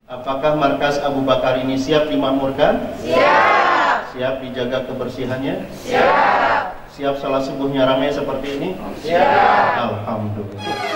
Apakah markas Abu Bakar ini siap dimakmurkan? Siap. Siap dijaga kebersihannya? Siap. Siap salat subuhnya ramai seperti ini? Siap. Alhamdulillah.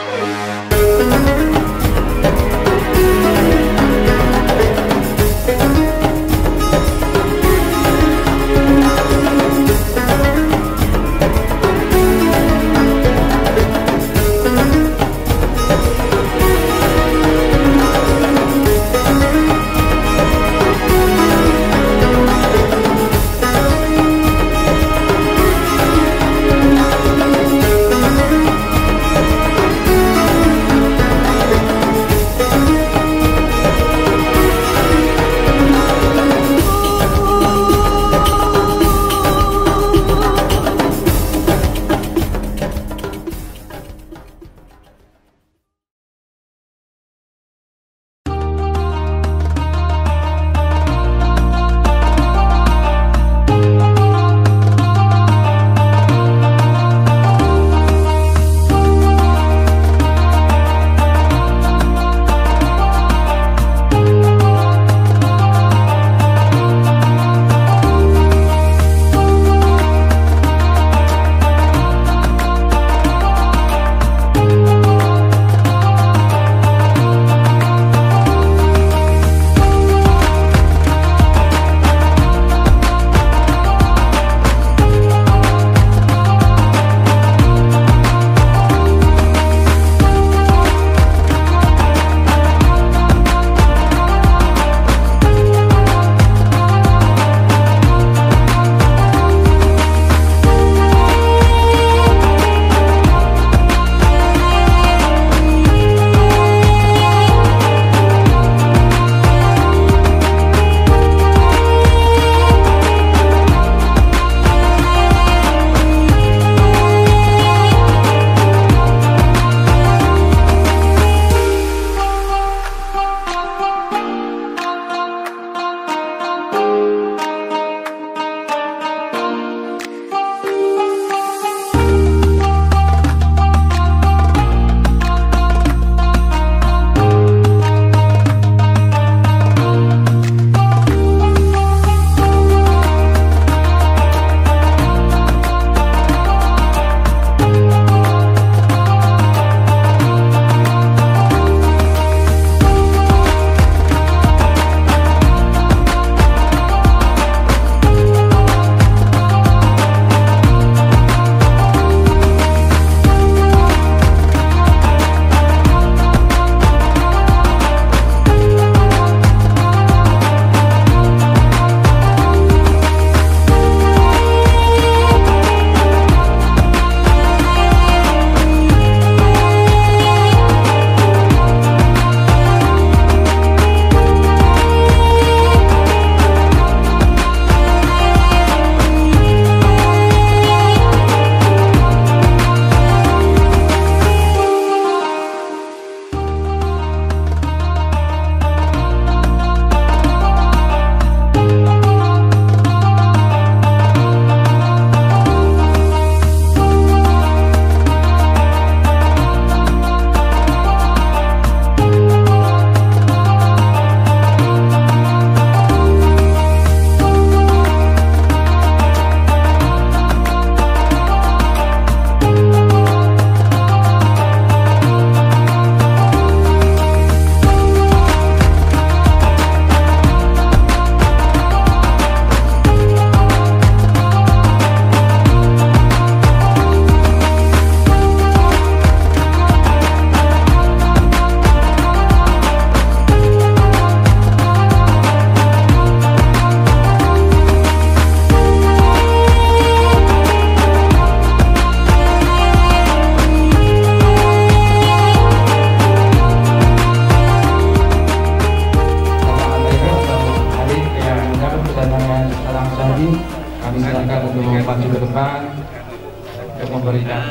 memberikan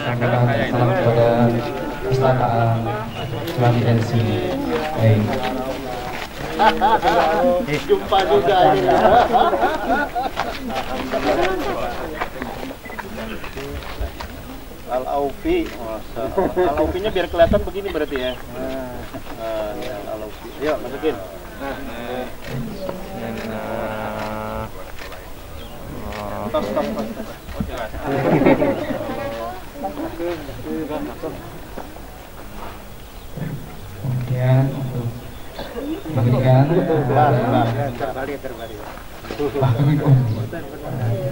salam kepada perpustakaan Islami dari sini. Baik. Jumpa juga ini. Al-Aufi, Al-Aufinya biar kelihatan begini berarti ya. Al-Aufi. Yuk masukin. Kemudian untuk memberikan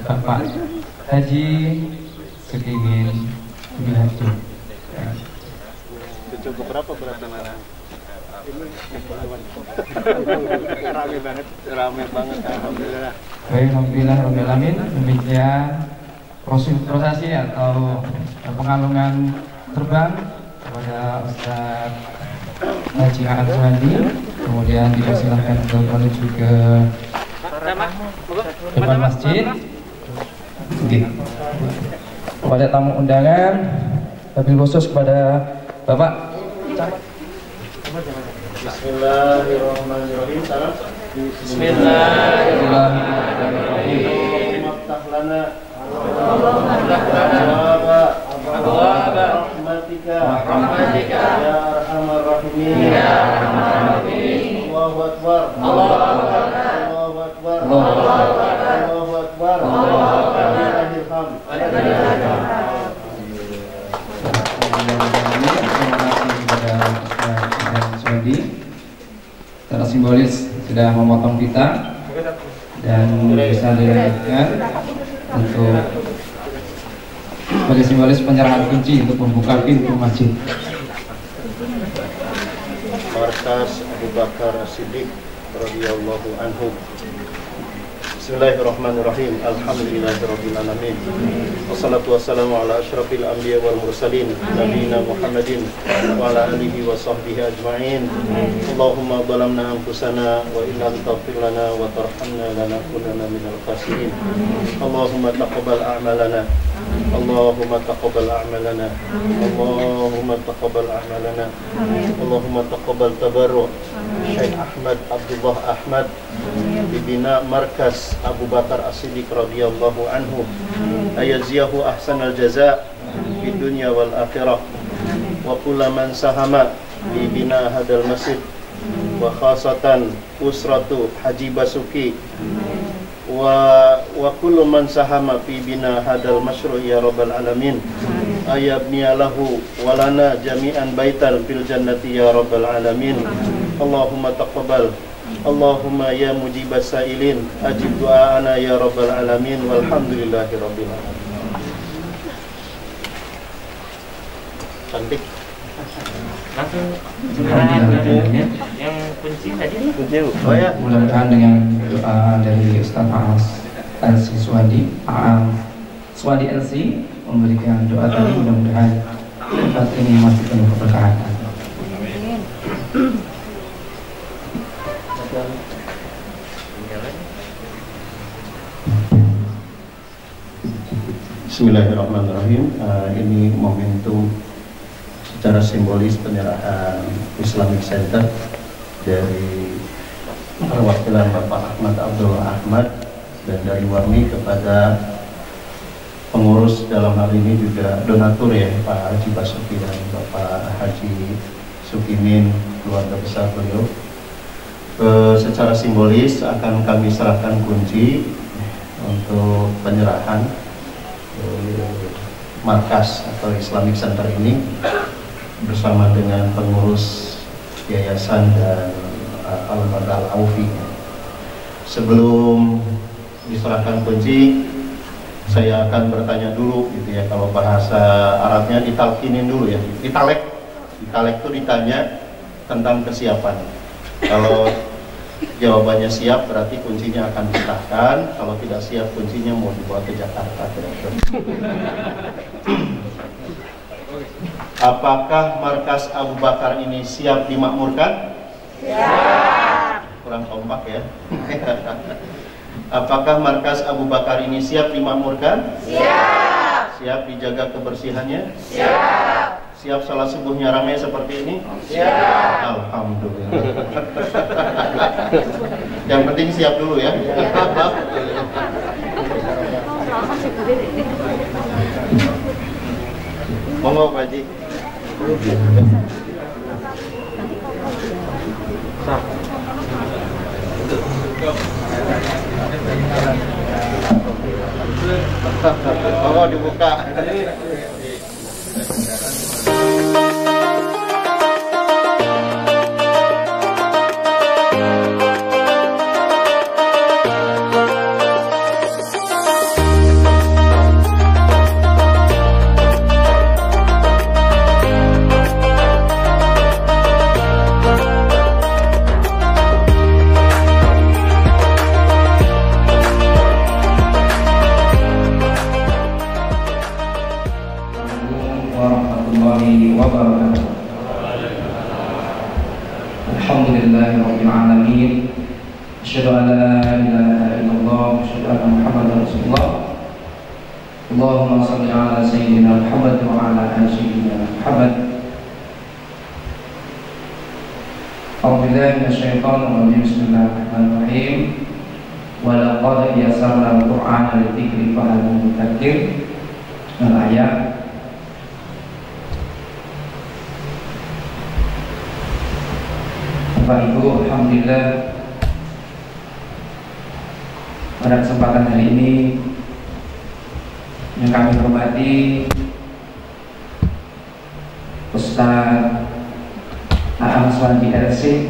Bapak Haji Sukimin Bihaji. Cukup berapa berat anak? Rame banget, alhamdulillah. Baik, alhamdulillah, alamin. Demikian prosesi atau pengalungan terbang kepada Ustaz Haji Aan Suhandi. Kemudian dipersilahkan untuk menuju ke depan masjid. Oke. Kepada tamu undangan, wabil khusus kepada Bapak. Bismillahirrahmanirrahim. Salam. Bismillahirrahmanirrahim. Rahmatika ya arhamar rahimin. Allahu akbar. Allahu akbar. Allahu akbar. Allahu akbar. Secara simbolis sudah memotong pita dan bisa dilanjutkan untuk sebagai simbolis penyerahan kunci untuk membuka pintu masjid. Markas Abu Bakar As-Siddiq radhiyallahu anhu. Bismillahirrahmanirrahim. Alhamdulillahirabbil alamin. Wassalatu wassalamu ala asyrafil anbiya wal mursalin nabiyina Muhammadin wa ala alihi wa sahbihi ajma'in. Allahumma zalamna anfusana wa illam taghfir lana wa tarhamna lanakunanna minal khasirin. Allahumma taqabbal a'malana. Allahumma taqabbal a'malana. Allahumma taqabbal a'malana. Allahumma taqabbal tabarruk Syekh Ahmad Abdullah Ahmad dibina Markas Abu Bakar As-Siddiq radhiyallahu anhu, ayaziyahu ahsanal jaza di dunia wal akhirah, wa kullu man sahama di bina hadal masjid, wa khasatan usratu Haji Basuki, wa kullu man sahama fi bina hadal masyru' ya rabbal alamin, ayabniya lahu walana jami'an baitan fil jannati ya rabbal alamin. Allahumma taqabbal, Allahumma ya mujibas sa'ilin, ajib du'aana ya rabbal alamin, walhamdulillahi rabbil alamin. Cantik. Langsung yang kunci tadi. Oh ya. Mudah-mudahan dengan doa dari Ustaz Elsi Suhandi, Suhandi Elsi memberikan doa tadi, mudah-mudahan tempat ini masih penuh keberkahan. Bismillahirrahmanirrahim. Ini momentum secara simbolis penyerahan Islamic Center dari perwakilan Bapak Ahmad Abdul Ahmad dan dari Warmi kepada pengurus, dalam hal ini juga donatur ya, Pak Haji Basuki dan Bapak Haji Sukimin, keluarga besar beliau. Secara simbolis akan kami serahkan kunci untuk penyerahan markas atau Islamic Center ini bersama dengan pengurus yayasan dan Al-Badal Aufi. Sebelum diserahkan kunci, saya akan bertanya dulu gitu ya, kalau bahasa Arabnya ditalkinin dulu ya, ditalek itu ditanya tentang kesiapan. Kalau jawabannya siap berarti kuncinya akan disahkan, kalau tidak siap kuncinya mau dibawa ke Jakarta. Apakah markas Abu Bakar ini siap dimakmurkan? Siap. Kurang kompak ya. Apakah markas Abu Bakar ini siap dimakmurkan? Siap. Siap dijaga kebersihannya? Siap. Siap salat subuhnya ramai seperti ini? Siap. Alhamdulillah. Yang penting siap dulu ya. Monggo Pak Haji. Oh, dibuka. warahmatullahi wabarakatuh. Alhamdulillahirabbil alamin. Asyhadu an la ilaha illallah wa asyhadu anna Muhammadar Rasulullah. Allahumma shalli ala sayyidina Muhammad wa ala ali sayyidina Muhammad. A'udzubillahi minasyaitonir rajim. Bismillahirrahmanirrahim. Wa laqad yassarna al-Qur'ana lidzikri fahal min mudzakir. Ayat. Bapak Ibu, alhamdulillah pada kesempatan hari ini yang kami hormati Ustaz Aam Suwandi RC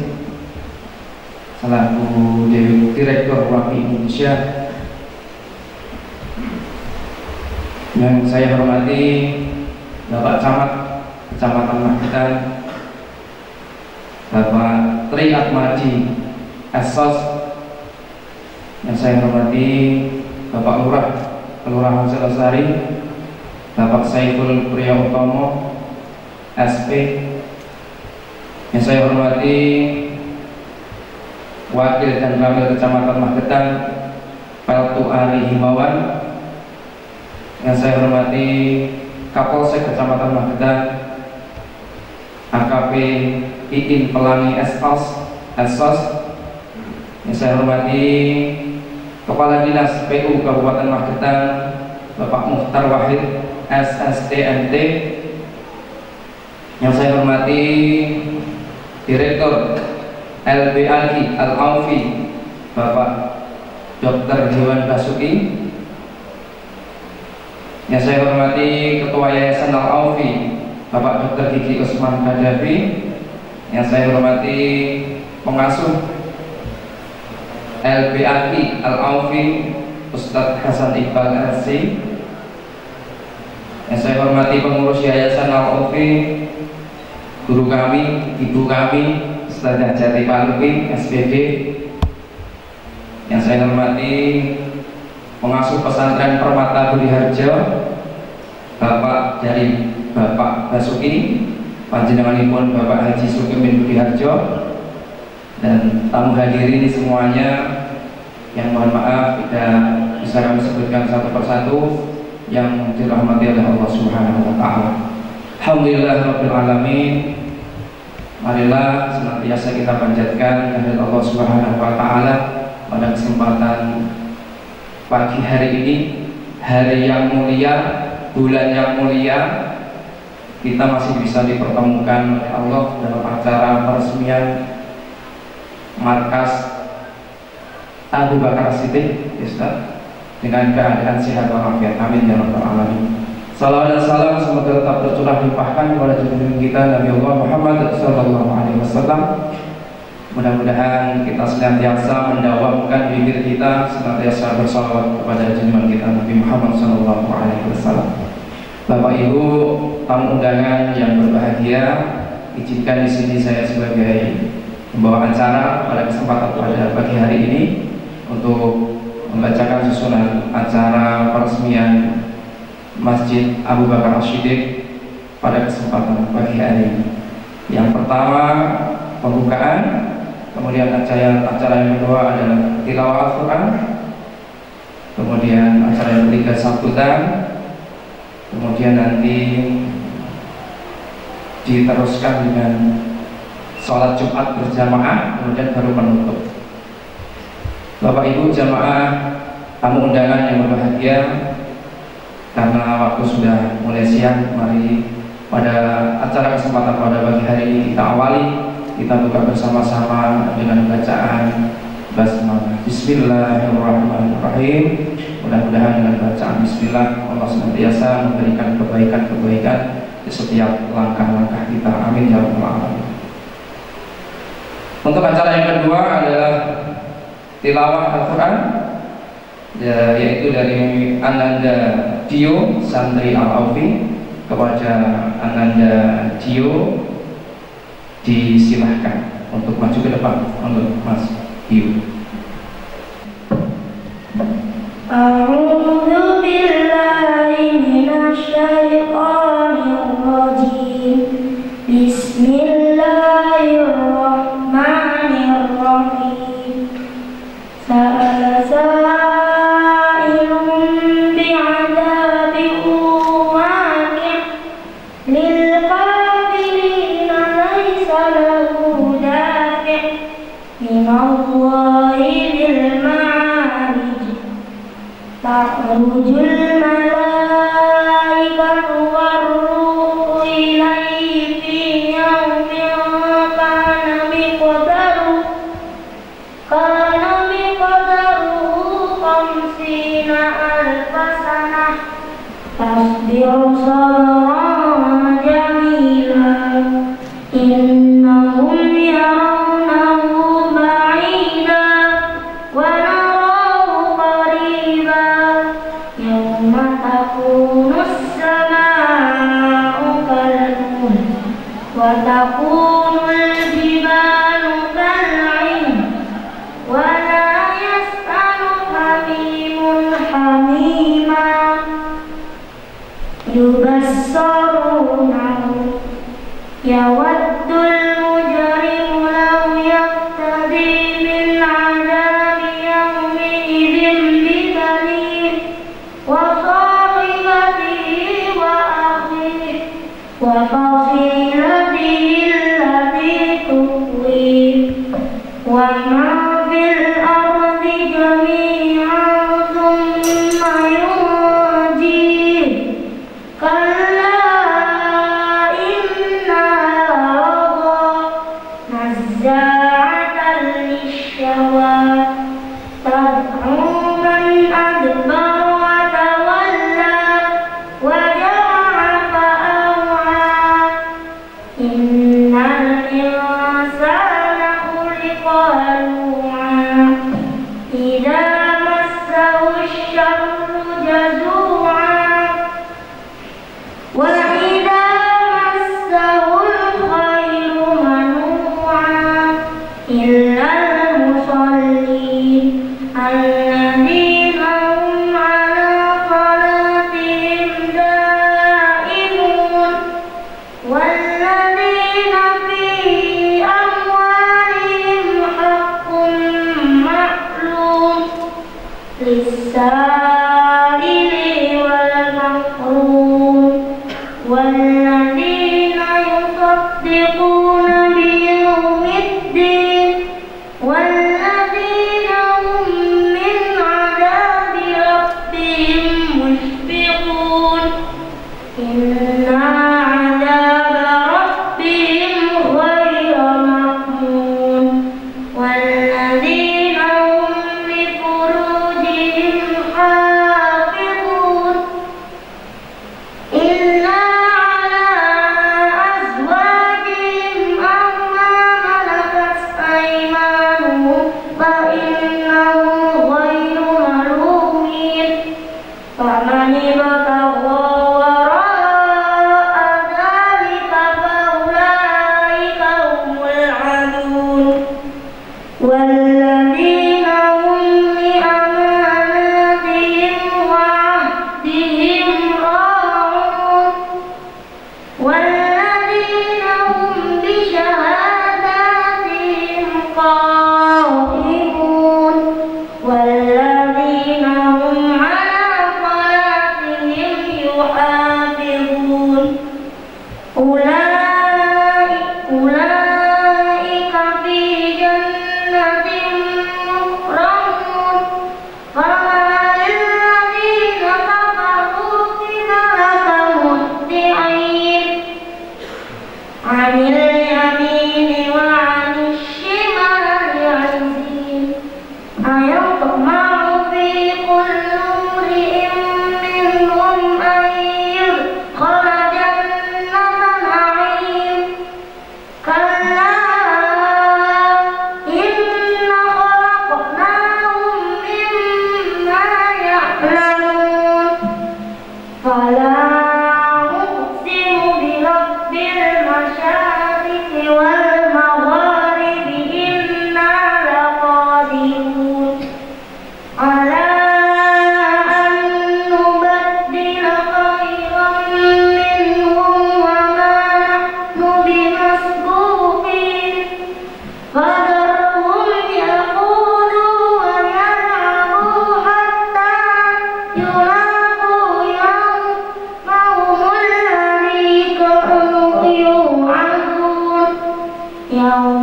selaku Direktur WAPI Indonesia, yang saya hormati Bapak Camat Kecamatan Magetan, Bapak Tri Atmadi Esos, yang saya hormati Bapak Lurah Kelurahan Selesari, Bapak Saiful Priya Utomo SP, yang saya hormati Wakil dan Ramil Kecamatan Magetan Peltu Ali Himawan, yang saya hormati Kapolsek Kecamatan Magetan AKP Iin Pelangi Esos, yang saya hormati Kepala Dinas PU Kabupaten Magetan Bapak Mukhtar Wahid SSTMT, yang saya hormati Direktur LBAI Al-Aufi Bapak Dr. Hewan Basuki, yang saya hormati Ketua Yayasan Al-Aufi Bapak Dr. Gigi Usman Kadafi, yang saya hormati pengasuh LBAI Al-Aufi Ustadz Hasan Iqbal RC, yang saya hormati pengurus Yayasan Al-Aufi, guru kami, ibu kami Ustadzah Jati Palupi SPD, yang saya hormati pengasuh pesantren Permata Budiharjo Bapak dari Bapak Basuki, panjenenganipun Bapak Haji Sukimin Budiharjo, dan tamu hadirin semuanya yang mohon maaf tidak bisa kami sebutkan satu persatu, yang dirahmati oleh Allah Subhanahu wa taala. Alhamdulillahirabbil alamin. Marilah senantiasa kita panjatkan kehadirat Allah Subhanahu wa taala pada kesempatan pagi hari ini, hari yang mulia, bulan yang mulia. Kita masih bisa dipertemukan oleh Allah dalam acara peresmian markas Abu Bakar Siddiq, Ustaz, dengan keadaan sehat walafiat. Amin ya rabbal alamin. Salawat dan salam semoga tetap tercurah limpahkan kepada junjungan kita Nabi Allah Muhammad sallallahu alaihi wasallam. Mudah-mudahan kita senantiasa mendawamkan bibir kita senantiasa bersalawat kepada junjungan kita Nabi Muhammad sallallahu alaihi wasallam. Bapak Ibu tamu undangan yang berbahagia, izinkan di sini saya sebagai pembawa acara pada kesempatan pada pagi hari ini untuk membacakan susunan acara peresmian Masjid Abu Bakar As-Siddiq pada kesempatan pagi hari ini. Yang pertama pembukaan, kemudian acara yang kedua adalah tilawah Al-Quran, kemudian acara yang ketiga sambutan, kemudian nanti diteruskan dengan sholat Jumat berjamaah, kemudian baru penutup. Bapak Ibu jamaah tamu undangan yang berbahagia, karena waktu sudah mulai siang, mari pada acara kesempatan pada pagi hari ini kita awali, kita buka bersama-sama dengan bacaan basmalah. Bismillahirrahmanirrahim. Mudah-mudahan dengan bacaan Bismillah Allah senantiasa memberikan kebaikan-kebaikan di setiap langkah-langkah kita. Amin ya rabbal alamin. Untuk acara yang kedua adalah tilawah Al-Quran, yaitu dari Ananda Dio Santri Al-Aufi. Kepada Ananda Dio disilahkan untuk maju ke depan untuk Mas Dio. A'udzu billahi minasy syaithanir rajim. Bismillahirrahmanirrahim. Sa'ala sa'ilun bi'adzabin waqi' lil kafirina laysa lahu dafi' minallahi dzil ma'arij. Ta'rujul malaikatu war-ruhu ilaihi fi yawmin kana miqdaruhu khamsina alfa sanah. Fasbir sabran jamila innahum yarawnahu ba'ida wa narahu qariba yawma takunu as-samaa'u kal-muhl wa takunu al-jibalu kal-'ihn wa la yas'alu hamimun hamima yubassarunahu yawaddul mujrimu law yaftadi min 'adabi yawmi idzin bibanihi wa sahibatihi wa akhihi wa fasilatihi allati tuwi wa ma fil ardi jami'an thumma yunjihi. Kalla innaha nazza'atan lishawa tad'u man adbara wa tawalla wa jama'a fa'aw'a. Innal insana khuliqa halu'a idza massahu asy-syarru jazu'a wa idza massahul khairu manu'a.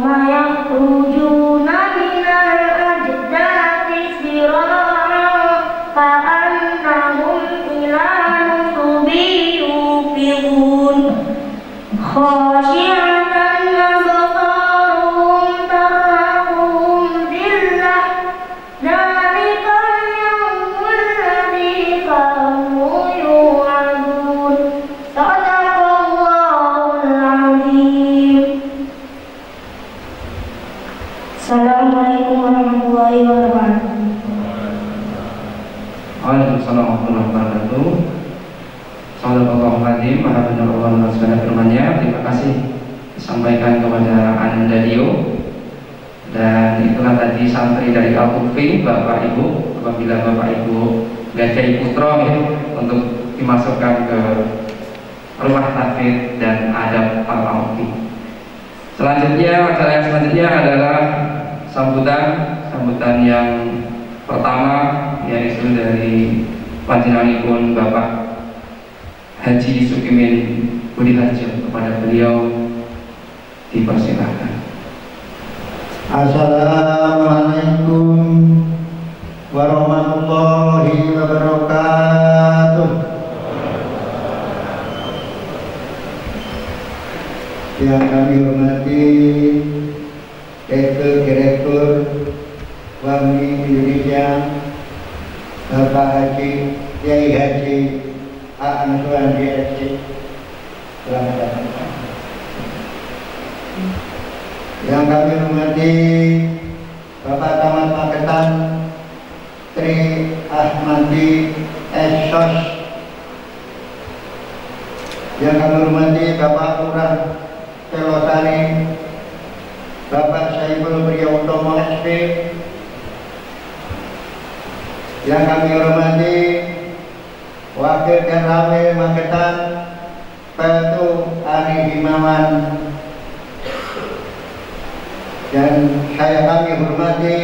yauma yakhrujuna minal ajdati sira'an ka'annahum ila nusubin yuqidun khashi'atan absaruhum tarhaquhum dhillah dzalikal yawmul ladzi kanu yu'adun. Sadaqallahul azim. Assalamualaikum warahmatullahi wabarakatuh. Waalaikumsalam warahmatullahi wabarakatuh. Sallallahu alaihi wasallam firman-Nya. Terima kasih disampaikan kepada Anda Dio. Dan itulah tadi santri dari Al-Kufi, Bapak Ibu. Apabila Bapak Ibu gadai putra ya, untuk dimasukkan ke rumah tahfidz dan adab Al-Kufi. Selanjutnya, acara yang selanjutnya adalah sambutan yang pertama, yaitu dari panjenenganipun Bapak Haji Sukimin Budi Harjo. Kepada beliau dipersilakan. Assalamualaikum warahmatullahi wabarakatuh. Yang kami hormati Direktur WAMI Indonesia Bapak Haji Kiai Haji Aan Suwandi SC, selamat datang. Yang kami hormati Bapak Camat Magetan Tri Ahmadi Esos, yang kami hormati Bapak Lurah Telosari Bapak Saiful Priyotomo SP, yang kami hormati Wakil Kanwil Magetan Petu Ari Himawan, dan saya kami hormati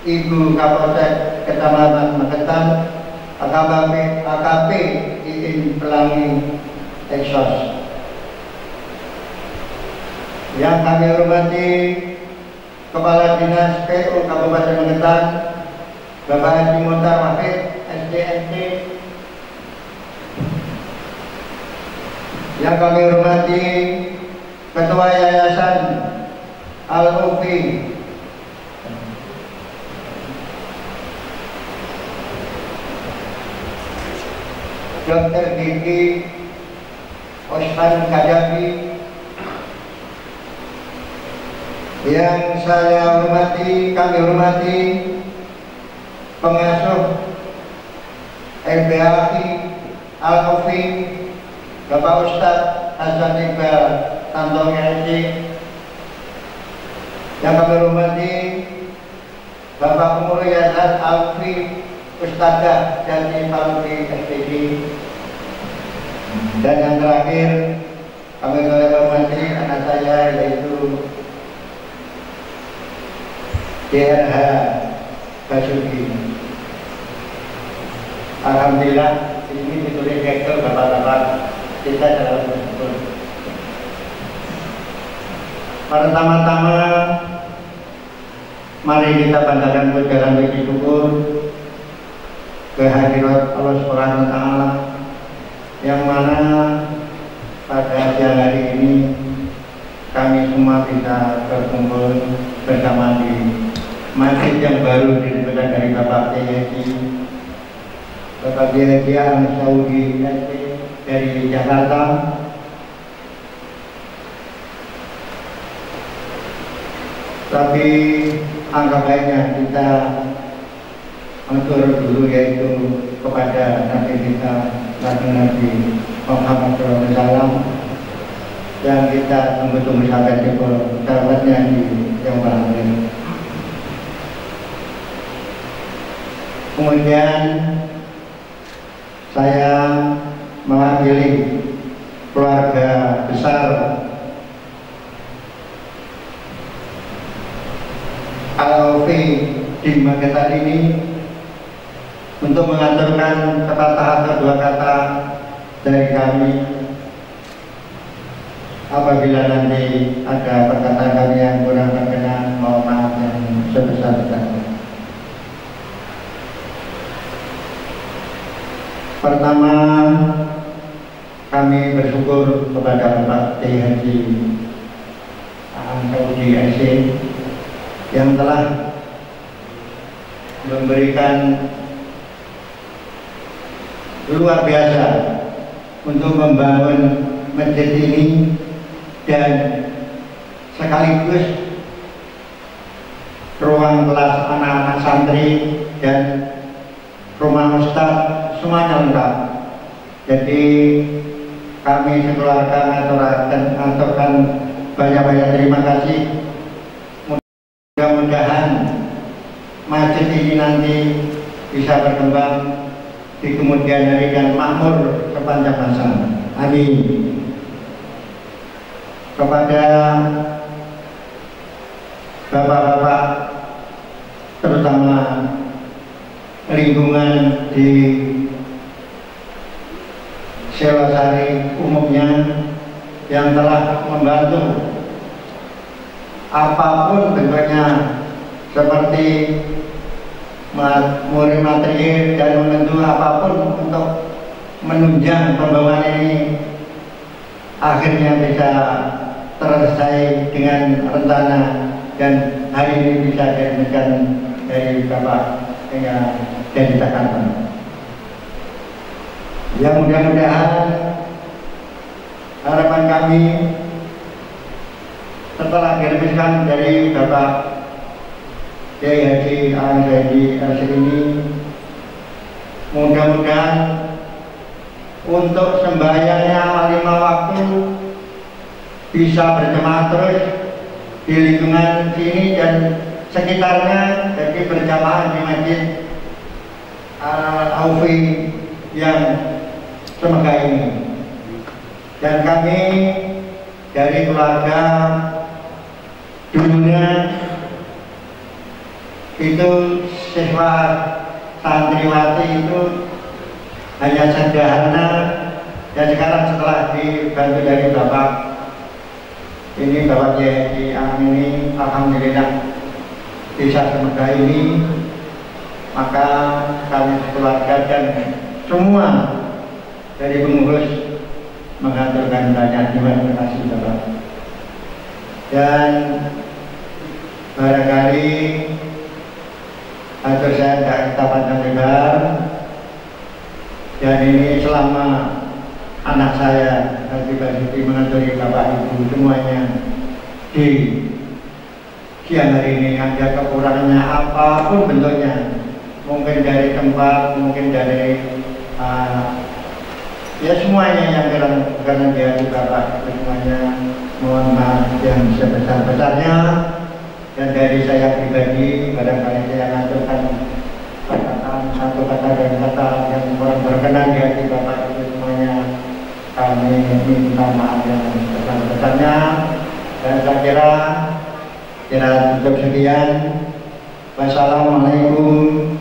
Ibu Kapolsek Kecamatan Magetan AKP Iin Pelangi Eksos, yang kami hormati Kepala Dinas PU Kabupaten Magetan Bapak Haji Muhtar Wahid SDMC, yang kami hormati Ketua Yayasan Al-Ufi Dr. Diki Osman Kadafi, yang saya hormati, kami hormati pengasuh LBHI Al-Ufi Bapak Ustadz Hasan Iqbal Tantong LC, yang kami hormati Bapak Pengurus Yayasan Al-Ufi Ustadzah Jati Faluti SPD, dan yang terakhir kami hormati anak saya yaitu DRH Basuki. Alhamdulillah ini ditulis rektor bapak-bapak kita dalam bersyukur. Pertama-tama mari kita banggakan ucapan puji syukur kehadirat Allah Subhanahu wa taala, yang mana pada siang hari ini kami semua bisa berkumpul bersama di masjid yang baru didirikan dari Bapak Kiai Bapak Kiai Saudi dari Jakarta. Tapi angka baiknya kita mengatur dulu, yaitu kepada Nabi kita Nabi Muhammad SAW, yang kita tunggu-tunggu sampai jempol sahabatnya di yang bahagia. Kemudian saya mewakili keluarga besar Al-Ufi di Magetan ini untuk mengaturkan sepatah atau dua kata dari kami. Apabila nanti ada perkataan kami yang kurang berkenan, mohon maaf yang sebesar-besarnya. Pertama, kami bersyukur kepada Bapak Kiai Haji Saudi SC yang telah memberikan luar biasa untuk membangun masjid ini dan sekaligus ruang kelas anak-anak santri dan rumah ustaz semuanya lengkap. Jadi kami sekeluarga mengaturkan banyak-banyak terima kasih. Mudah-mudahan masjid ini nanti bisa berkembang di kemudian hari dan makmur sepanjang masa. Amin. Kepada bapak-bapak terutama lingkungan di Selosari umumnya yang telah membantu apapun bentuknya, seperti materi dan membantu apapun untuk menunjang pembangunan ini akhirnya bisa terselesai dengan rencana dan hari ini bisa diresmikan dari Bapak dari Jakarta. Ya, mudah-mudahan harapan kami setelah diresmikan dari Bapak Kiai Haji Saudi SC ini, mudah-mudahan untuk sembahyangnya 5 waktu bisa berjamaah terus di lingkungan sini dan sekitarnya, jadi berjamaah di Masjid Al-Aufi yang semoga ini. Dan kami dari keluarga dulunya itu siswa santriwati itu hanya sederhana, dan sekarang setelah dibantu dari Bapak ini, Bapak Kiai ini, alhamdulillah bisa semoga ini, maka kami keluarga dan semua dari pengurus mengaturkan banyak terima kasih Bapak. Dan barangkali atur saya tidak kita panjang lebar, dan ini selama anak saya Haji Basuki mengaturi Bapak Ibu semuanya di siang hari ini ada kekurangannya apapun bentuknya, mungkin dari tempat, mungkin dari ya semuanya yang karena dia di Bapak semuanya, mohon maaf yang sebesar-besarnya. Dan dari saya pribadi barangkali saya mengaturkan perkataan satu kata dan kata yang kurang berkenan di hati Bapak itu semuanya, kami minta maaf yang sebesar-besarnya. Dan saya kira cukup sekian. Wassalamualaikum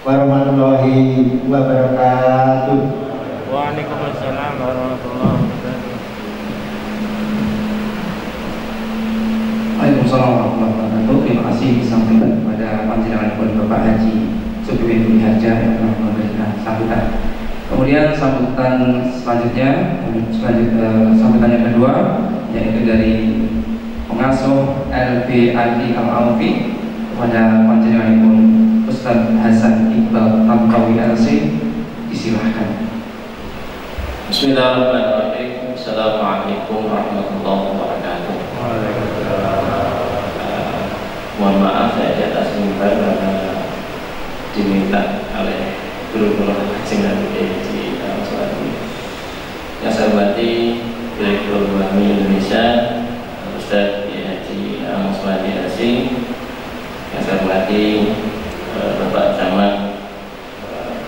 warahmatullahi wabarakatuh. Waalaikumsalam warahmatullahi wabarakatuh. Waalaikumsalam warahmatullahi wabarakatuh. Terima kasih disampaikan kepada panjenengan Bapak Haji Sugeng Budi Harja yang telah memberikan sambutan. Kemudian sambutan selanjutnya, sambutan yang kedua yaitu dari pengasuh LBRI Al-Aufi kepada panjenengan Ustaz Hasan Iqbal Tamkawi LC, disilahkan. Bismillahirrahmanirrahim. Assalamualaikum warahmatullahi wabarakatuh. Mohon maaf saya di atas mimbar karena diminta oleh guru-guru Haji di Al-Suwadi. Yang saya hormati Direktur Kami Indonesia Ustaz Haji Al-Suwadi LC. Yang saya hormati Bapak Camat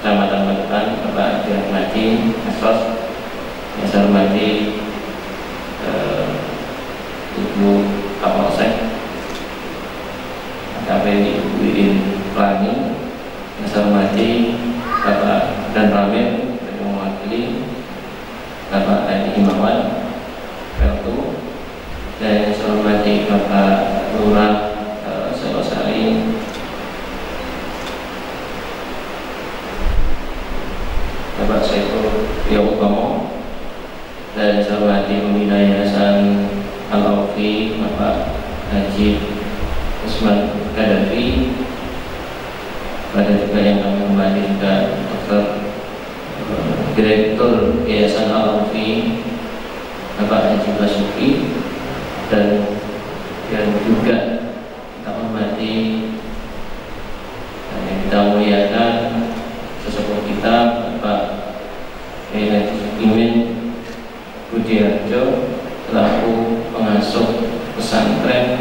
Kecamatan Magetan, Bapak Dirahmati Asos. Yang saya hormati Ibu Kapolsek KPI Ibu Iin Pelangi. Yang saya hormati Bapak Dan Ramil yang mewakili Bapak Edi Himawan Peltu. Lurah Selosari, Bapak Saiful Priyobomo, dan saya hormati Pembina Yayasan Al-Aufi Bapak Haji Usman Kadafi, pada juga yang kami hormati juga Dr. Direktur Yayasan Al-Aufi Bapak Haji Basuki, dan yang juga kita hormati dan yang kita muliakan sesepuh kita Bapak Haji Sukimin Budiharjo selaku pengasuh pesantren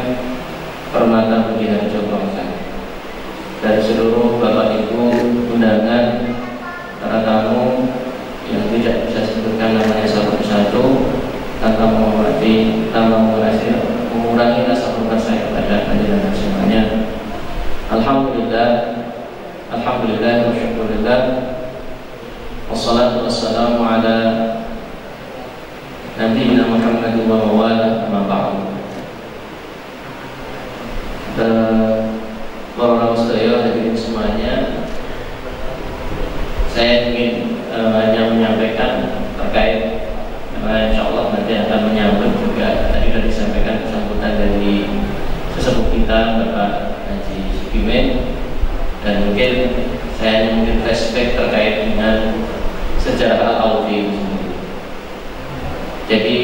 Permata Budiharjo Bangsal, dan seluruh Bapak Ibu undangan, para tamu yang tidak bisa sebutkan namanya satu-satu tanpa menghormati, tanpa mengurangi rasa hormat saya kepada hadirin semuanya. Alhamdulillah, alhamdulillah, wasyukurillah, wassalatu wassalamu ala Nabi Muhammad wa mawala amma ba'du. Para sedaya hadirin semuanya, saya ingin hanya menyampaikan terkait insya Allah nanti akan menyambut juga tadi sudah disampaikan sambutan dari sesepuh kita Bapak Haji Sukimin, dan mungkin saya mungkin flashback terkait dengan sejarah Al-Aufi. Jadi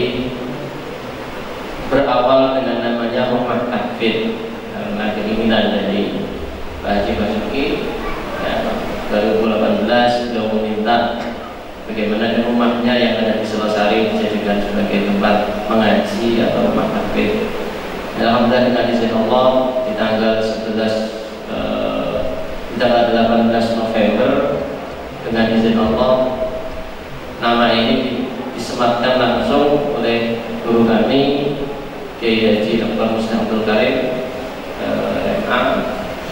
berawal dengan namanya Rumah Tahfidz karena keinginan dari Pak Haji Basuki ya, 2018 beliau meminta bagaimana rumahnya yang ada di Selosari dijadikan sebagai tempat mengaji atau rumah tahfidz. Alhamdulillah dengan izin Allah di tanggal 18 November dengan izin Allah nama ini disematkan langsung oleh guru kami Kiai Haji Dr. Muslim Abdul Karim MA,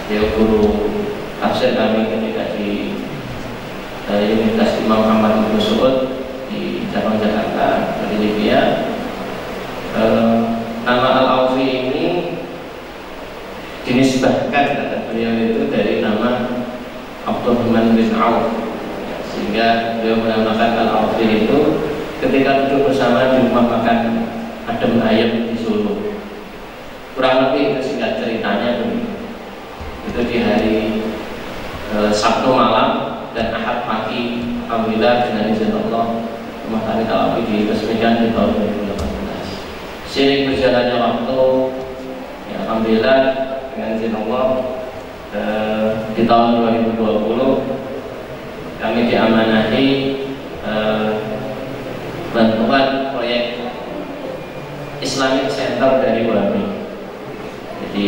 dia guru tafsir kami ketika di Universitas Imam Muhammad Ibn Saud di cabang Jakarta dari Libya. Nama Al-Aufi ini dinisbahkan kata beliau itu dari nama Abdurrahman bin Auf, sehingga beliau menamakan Al-Aufi itu ketika duduk bersama di rumah makan Adem Ayem di Solo. Kurang lebih itu singkat ceritanya itu di hari Sabtu malam dan Ahad pagi, alhamdulillah dengan izin Allah Rumah Tahfidz Al-Aufi diresmikan di tahun 2018. Seiring berjalannya waktu ya, alhamdulillah dengan izin Allah di tahun 2020 kami diamanahi bantuan proyek Islamic Center dari Wami. Jadi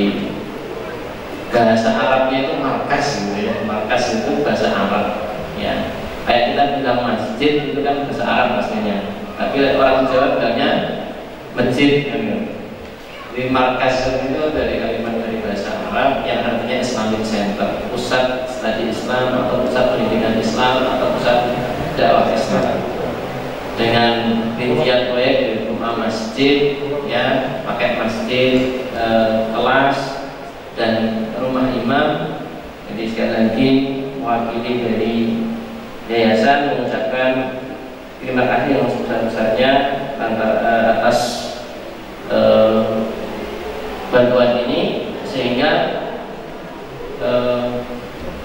bahasa Arabnya itu markas gitu ya. Markas itu bahasa Arab ya. Kayak kita bilang masjid itu kan bahasa Arab aslinya. Tapi orang Jawa bilangnya masjid kan. Jadi markas itu dari kalimat dari bahasa Arab yang artinya Islamic Center, pusat studi Islam atau pusat pendidikan Islam atau pusat dakwah Islam. Dengan rincian proyek di rumah masjid ya, pakai masjid, kelas dan rumah imam. Jadi sekali lagi mewakili dari yayasan mengucapkan terima kasih yang sebesar-besarnya atas bantuan ini, sehingga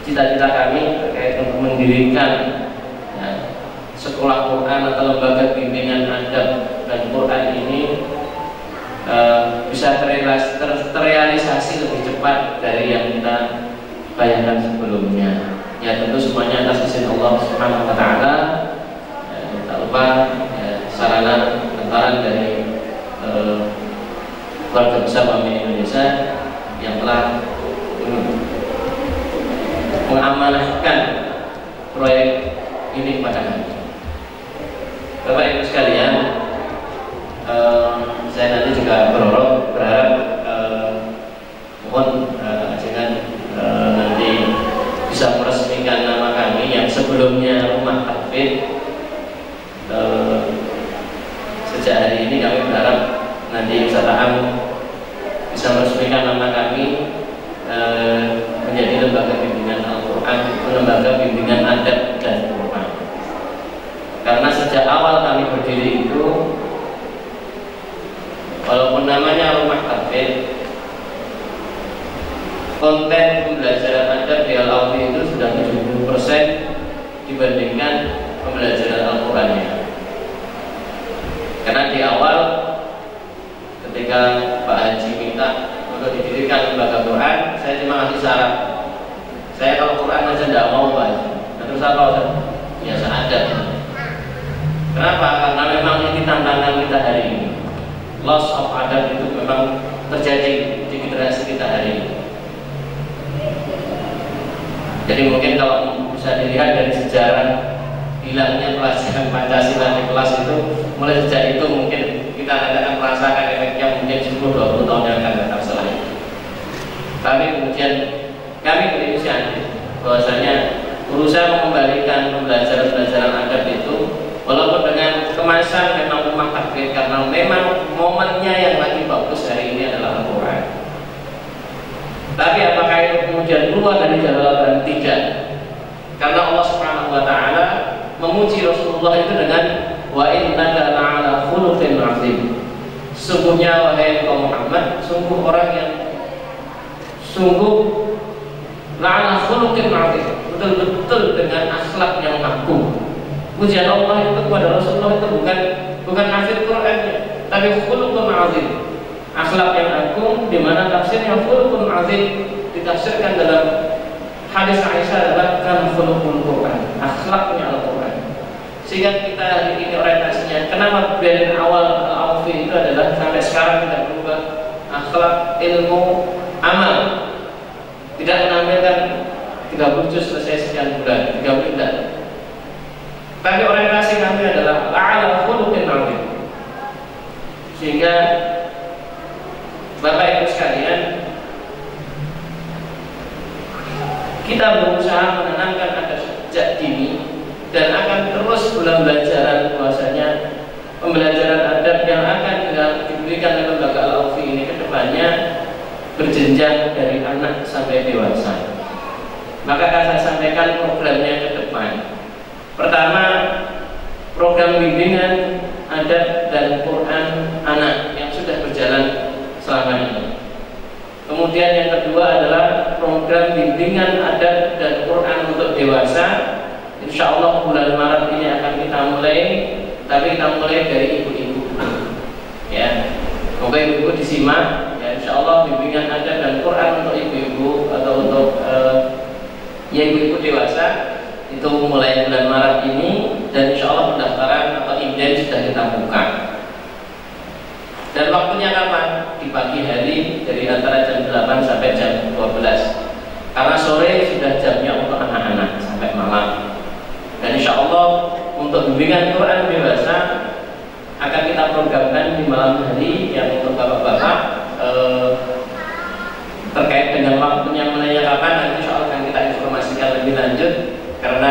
cita-cita kami terkait untuk mendirikan ya, sekolah Quran atau lembaga bimbingan adab dan Quran ini bisa terrealisasi lebih cepat dari yang kita bayangkan sebelumnya. Ya tentu semuanya atas izin Allah Subhanahu wa taala. Tak lupa sarana lantaran dari keluarga besar Wami Indonesia yang telah mengamanahkan proyek ini kepada kami. Bapak Ibu sekalian, saya nanti juga berharap mohon jangan nanti bisa meresmikan nama kami yang sebelumnya Rumah Tahfidz. Sejak hari ini kami berharap nanti Ustaz Am bisa meresmikan nama kami menjadi lembaga bimbingan Al-Quran, lembaga bimbingan adab dan Quran. Karena sejak awal kami berdiri itu, walaupun namanya rumah tahfidz, konten pembelajaran adab di Al-Aufi itu sudah 70% dibandingkan pembelajaran Al-Qurannya. Karena di awal ketika Pak Haji minta untuk didirikan lembaga Quran, saya cuma ngasih syarat. Saya kalau Quran aja tidak mau, Pak Haji. Nah, terus apa, Ustaz? Ya seadat. Kenapa? Karena memang ini tantangan kita hari ini. Loss of adab itu memang terjadi di generasi kita hari ini. Jadi mungkin kalau bisa dilihat dari sejarah hilangnya pelajaran Pancasila di kelas itu, mulai sejak itu mungkin kita akan merasakan efeknya mungkin 10-20 tahun yang akan datang setelah itu. Tapi kemudian kami berinisiatif bahwasanya berusaha mengembalikan pembelajaran adab itu, walaupun dengan kemasan memang rumah tahfidz, karena memang momennya yang lagi bagus hari ini adalah Al-Quran. Tapi apakah itu kemudian keluar dari jalan? Tidak. Karena Allah Subhanahu wa Ta'ala memuji Rasulullah itu dengan wa innaka la'ala khuluqin 'azim. Sungguhnya wahai kaum Muhammad, sungguh orang yang sungguh la'ala khuluqin 'azim, betul-betul dengan akhlak yang agung. Pujian Allah itu kepada Rasulullah itu bukan hafid Qur'annya, tapi khuluqun 'azim, akhlak yang agung, di mana tafsirnya khuluqun 'azim ditafsirkan dalam hadis Aisyah adalah kan khuluqul Qur'an, akhlaknya Al-Quran. Sehingga kita hari ini orientasinya, kenapa dari awal Al-Aufi itu adalah sampai sekarang tidak berubah, akhlak, ilmu, amal. Tidak menampilkan 30 juz selesai sekian bulan, 30 tidak. Tapi orientasi kami adalah la'ala khuluqin 'azim. Sehingga Bapak Ibu sekalian, kita berusaha menanamkan adab sejak dini dan akan terus pembelajaran bahwasanya pembelajaran adab yang akan diberikan oleh lembaga Al-Aufi ini ke depannya berjenjang dari anak sampai dewasa. Maka akan saya sampaikan programnya ke depan. Pertama, program bimbingan adab dan Quran anak yang sudah berjalan selama ini. Kemudian yang kedua adalah program bimbingan adab dan Quran untuk dewasa. Insya Allah bulan Maret ini akan kita mulai, tapi kita mulai dari ibu-ibu. Ya, semoga ibu-ibu disimak. Ya, Insya Allah bimbingan adab dan Quran untuk ibu-ibu atau untuk ya ibu-ibu dewasa itu mulai bulan Maret ini, dan Insya Allah pendaftaran atau inden sudah kita buka. Dan waktunya kapan? Di pagi hari dari antara jam 8 sampai jam 12. Karena sore sudah jamnya untuk anak-anak sampai malam. Dan insya Allah untuk bimbingan Quran dewasa akan kita programkan di malam hari, yang untuk bapak-bapak terkait dengan waktunya mulainya kapan, nanti insya Allah akan kita informasikan lebih lanjut. Karena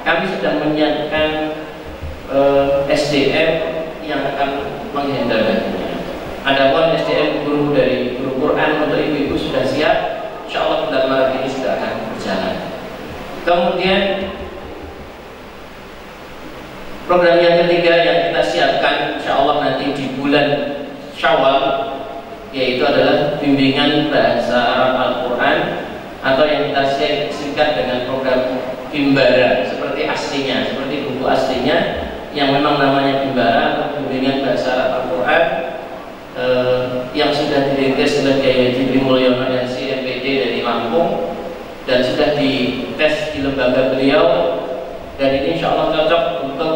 kami sudah menyiapkan SDM yang akan menghandle. Adapun SDM guru dari guru Quran untuk ibu-ibu sudah siap, insya Allah bulan Maret ini sudah akan berjalan. Kemudian program yang ketiga yang kita siapkan insya Allah nanti di bulan Syawal, yaitu adalah bimbingan bahasa Arab Al-Quran, atau yang kita singkat dengan program Bimbara, seperti aslinya, seperti buku aslinya yang memang namanya Bimbara atau bimbingan bahasa Arab Al-Quran, yang sudah dirintis oleh Kiai Haji Mulyono LC MPD dari Lampung dan sudah dites di lembaga beliau, dan ini insya Allah cocok untuk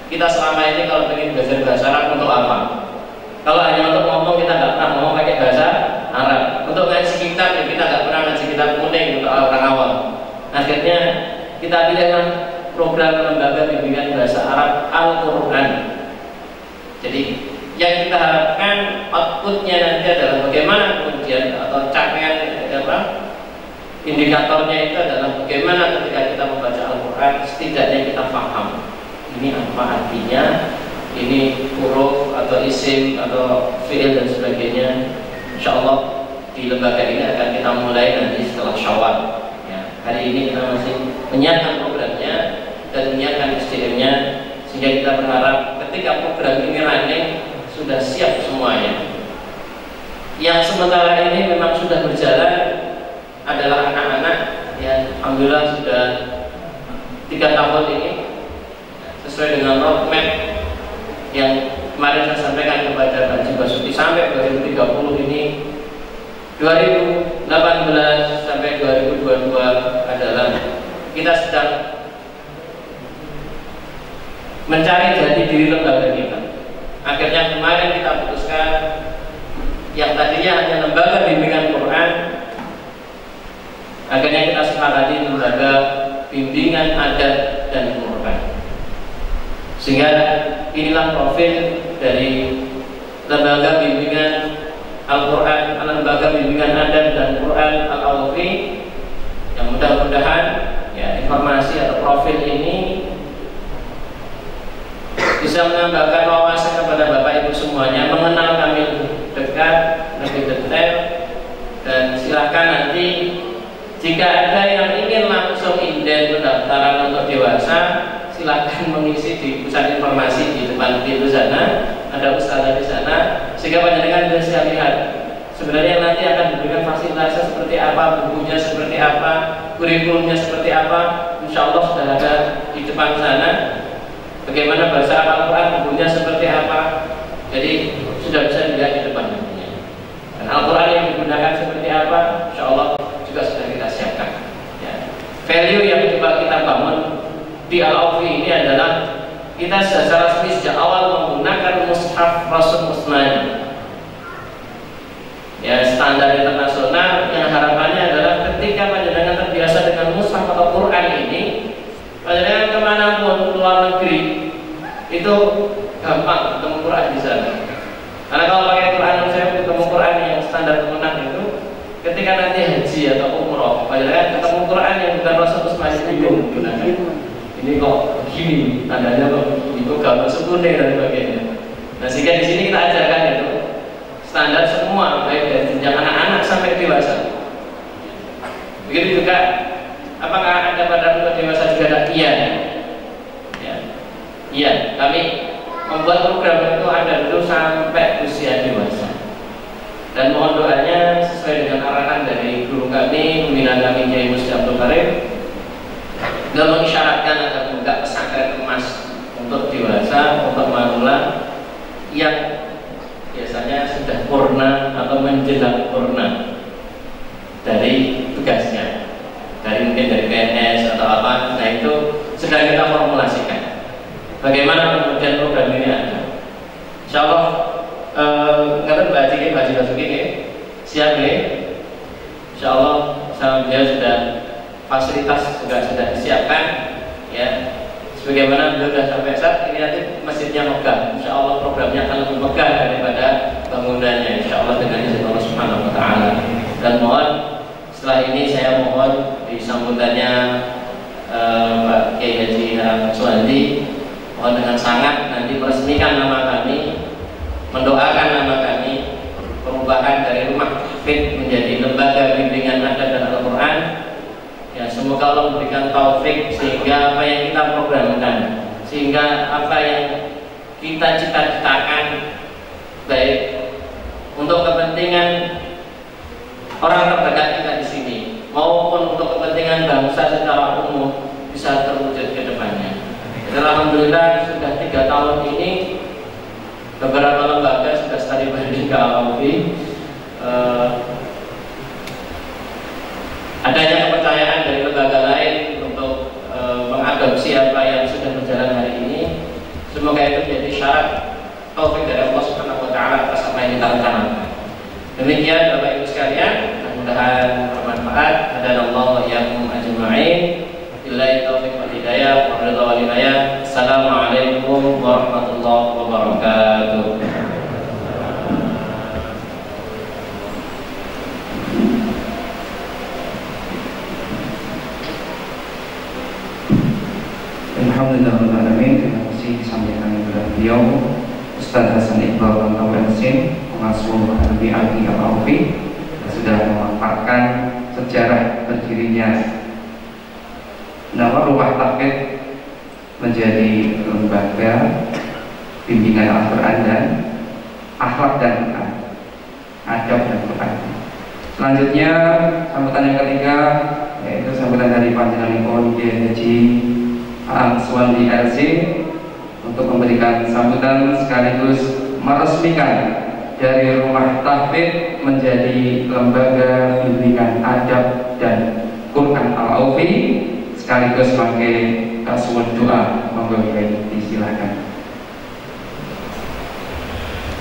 kita selama ini. Kalau ingin belajar bahasa Arab untuk apa? Kalau hanya untuk ngomong, kita nggak pernah ngomong pakai bahasa Arab. Untuk ngaji kitab, ya kita nggak pernah ngaji kitab kuning untuk orang awam. Akhirnya kita pilihkan program lembaga bimbingan bahasa Arab Al-Quran. Jadi yang kita harapkan outputnya nanti adalah bagaimana kemudian, atau capaian indikatornya itu adalah bagaimana ketika kita membaca Al-Quran setidaknya kita paham ini apa artinya, ini huruf atau isim atau fi'il dan sebagainya. Insya Allah di lembaga ini akan kita mulai nanti setelah Syawal. Ya, hari ini kita masih menyiapkan programnya dan menyiapkan SDM-nya, sehingga kita berharap ketika program ini running sudah siap semuanya. Yang sementara ini memang sudah berjalan adalah anak-anak yang alhamdulillah sudah 3 tahun ini sesuai dengan roadmap yang kemarin saya sampaikan kepada Pak Haji Basuki sampai 2030 ini, 2018 sampai 2022 adalah kita sedang mencari jati diri lembaga kita. Akhirnya kemarin kita putuskan yang tadinya hanya lembaga bimbingan Quran, akhirnya kita sepakati lembaga bimbingan adat dan Quran. Sehingga inilah profil dari lembaga bimbingan Al-Quran, lembaga bimbingan adat dan Quran Al-Awfi, yang mudah-mudahan ya, informasi atau profil ini bisa menambahkan wawasan kepada Bapak Ibu semuanya, mengenal kami dekat, lebih detail, dan silakan nanti jika ada yang ingin langsung inden pendaftaran untuk dewasa, silakan mengisi di pusat informasi di depan pintu sana, ada ustazah di sana, sehingga panjenengan bisa lihat sebenarnya nanti akan diberikan fasilitasnya seperti apa, bukunya seperti apa, kurikulumnya seperti apa. Insya Allah sudah ada di depan sana. Bagaimana bahasa Al-Quran, bukunya seperti apa, jadi sudah bisa dilihat di depan nantinya. Dan Al-Quran yang digunakan seperti apa, insya Allah juga sudah kita siapkan. Ya. Value yang coba kita bangun di Al-Awfi ini adalah kita secara resmi sejak awal menggunakan mushaf Rasul Musnad. Ya, standar internasional yang harapannya adalah ketika panjenengan terbiasa dengan mushaf atau Quran ini, panjenengan kemanapun luar negeri itu gampang ketemu Quran di sana. Karena kalau pakai Quran saya ketemu Quran yang standar kemenang itu, ketika nanti haji atau umroh, panjenengan ketemu Quran yang bukan Rasul masih bingung menggunakan. Ini kok begini, tandanya kok itu gambar sekunder dan sebagainya. Nah, sehingga di sini kita ajarkan itu standar semua, baik dari jenjang anak-anak sampai dewasa. Begitu juga, apakah ada pada untuk dewasa juga ada? Iya, ya. Iya, kami membuat program itu ada dulu sampai usia dewasa. Dan mohon doanya sesuai dengan arahan dari guru kami, pembina kami Kiai Musdi Abdul Karim, dan mengisyaratkan agar buka pesantren emas untuk dewasa, untuk manula yang biasanya sudah purna atau menjelang purna dari tugasnya, dari mungkin dari PNS atau apa. Nah, itu sedang kita formulasikan. Bagaimana kemudian program ini ada? Insya Allah, ngerti Mbak Haji Basuki siap ya? Insya Allah sama beliau sudah fasilitas juga sudah disiapkan ya. Sebagaimana beliau sudah sampai saat ini nanti masjidnya megah. Insya Allah programnya akan lebih megah daripada bangunannya. Insya Allah dengan izin Allah Subhanahu Wa Taala. Dan mohon setelah ini saya mohon di sambutannya Pak Kiai Haji Suwandi, mohon dengan sangat nanti meresmikan nama kami, mendoakan nama kami, perubahan dari rumah tahfidz menjadi lembaga bimbingan adat dan Al-Quran. Ya, semoga Allah memberikan taufik sehingga apa yang kita programkan, sehingga apa yang kita cita-citakan, baik untuk kepentingan orang terdekat kita di sini maupun untuk kepentingan bangsa secara umum bisa terwujud ke depannya. Dan alhamdulillah sudah 3 tahun ini beberapa lembaga sudah study banding ke Al-Awfi. Adanya kepercayaan dari lembaga lain untuk mengadopsi apa yang sudah berjalan hari ini, semoga itu menjadi syarat taufik dari Allah Subhanahu Wa Taala atas apa yang kita rencanakan. Demikian Bapak Ibu sekalian, mudah-mudahan bermanfaat. Hadanallahu wa iyyakum ajma'in. Billahi taufiq wal hidayah wa ridha wal hidayah. Assalamualaikum warahmatullahi wabarakatuh. Alhamdulillahirrahmanirrahim. Terima kasih disampaikan kepada beliau Ustaz Hasan Iqbal Al-Awfi, pengasuh Al-Awfi, sudah dan memaparkan sejarah berdirinya nama Rumah Tahfidz menjadi lembaga bimbingan Al-Quran dan akhlak dan Quran, adab dan Quran. Selanjutnya sambutan yang ketiga yaitu sambutan dari Panjenenganipun Kiai Haji Suwandi LC untuk memberikan sambutan sekaligus meresmikan dari Rumah Tahfidz menjadi lembaga bimbingan adab dan Quran Al-Aufi, sekaligus pakai kasuan doa. Monggo disilakan.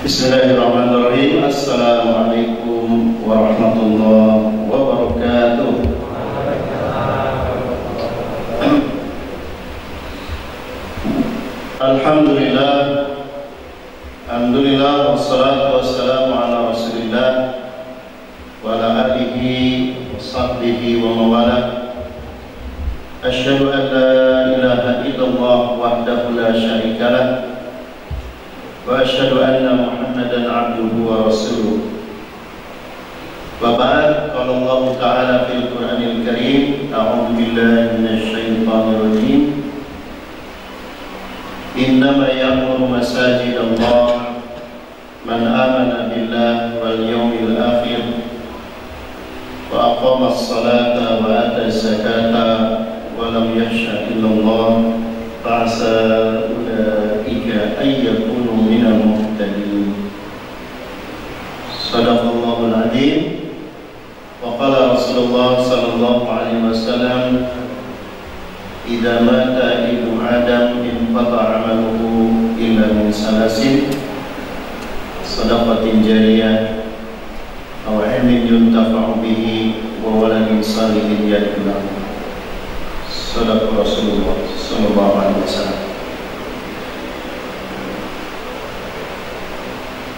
Bismillahirrahmanirrahim. Assalamualaikum warahmatullahi wabarakatuh. Alhamdulillah wassalatu wassalamu ala Rasulillah wa ala alihi wa sahbihi wa mawala. Asyhadu an la ilaha illallah wahdahu la syarika lah wa asyhadu anna Muhammadan abduhu wa rasuluh. Wa ba'd, qala Allah Ta'ala fil Qur'anil Karim, a'udzu billahi minasy syaithanir rajim. Innama ya'muru masajidallah man amana billahi wal yawmil akhir wa aqama as-salata wa ata az-zakata wa lam yakhsha illallah fa'asa ulaika ay yakunu minal muhtadin. Shadaqallahul adzim. Wa qala Rasulullah sallallahu alaihi wasallam, idza mata ibnu adam inqata 'amaluhu illa min salasin shadaqatin jariyah aw 'ilmin yuntafa'u bihi wa waladin salihin yad'u lahu. Shadaqa Rasulullah sallallahu alaihi wasallam.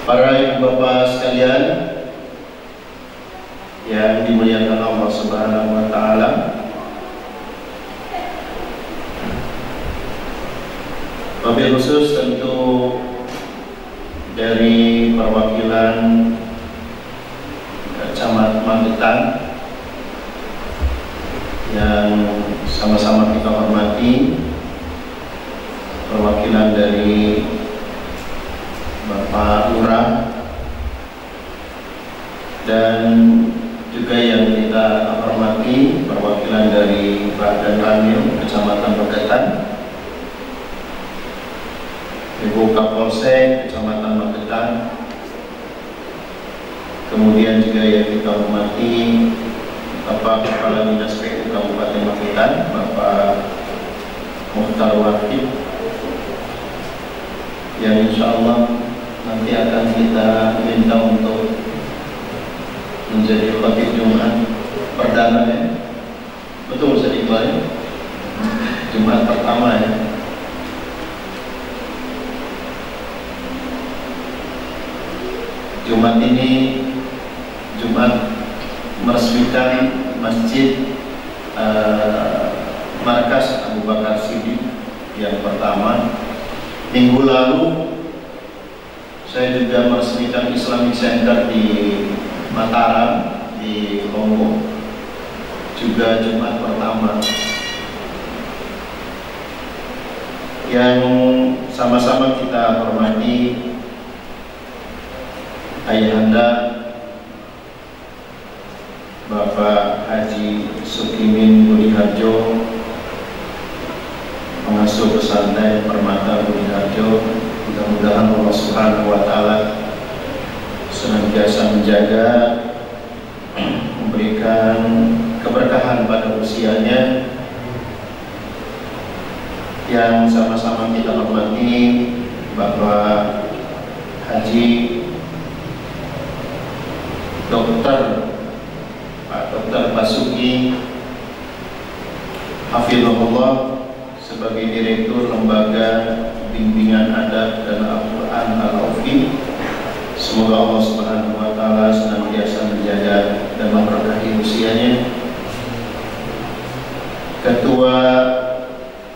Para ibu bapak sekalian yang dimuliakan Allah Subhanahu wa taala, wabil khusus tentu dari perwakilan Camat Magetan yang sama-sama kita hormati, perwakilan dari Bapak Lurah, dan juga yang kita hormati perwakilan dari Badan Ramil Kecamatan Magetan, Ibu Kapolsek Kecamatan Magetan, kemudian juga yang kita hormati Bapak Kepala Dinas PU Kabupaten Magetan, Bapak Mukhtar Wahid, yang insya Allah nanti akan kita minta untuk menjadi khatib Jumat perdana ya. Betul Ustaz Iqbal ya? Jumat pertama ya. Jumat ini Jumat meresmikan Masjid Markas Abu Bakar Siddiq yang pertama. Minggu lalu saya juga meresmikan Islamic Center di Mataram di Lombok, juga Jumat pertama, yang sama-sama kita hormati Ayahanda Bapak Haji Sukimin Budiharjo, pengasuh pesantren Permata Budiharjo. Mudah-mudahan Allah Subhanahu wa taala senantiasa menjaga, memberikan keberkahan pada usianya. Yang sama-sama kita hormati Bapak Haji Dr. Basuki Hafizahullah sebagai Direktur Lembaga Bimbingan Adab dan Al-Quran Al-Aufi. Semoga Allah Subhanahu wa taala senantiasa menjaga dan memberkahi usianya. Ketua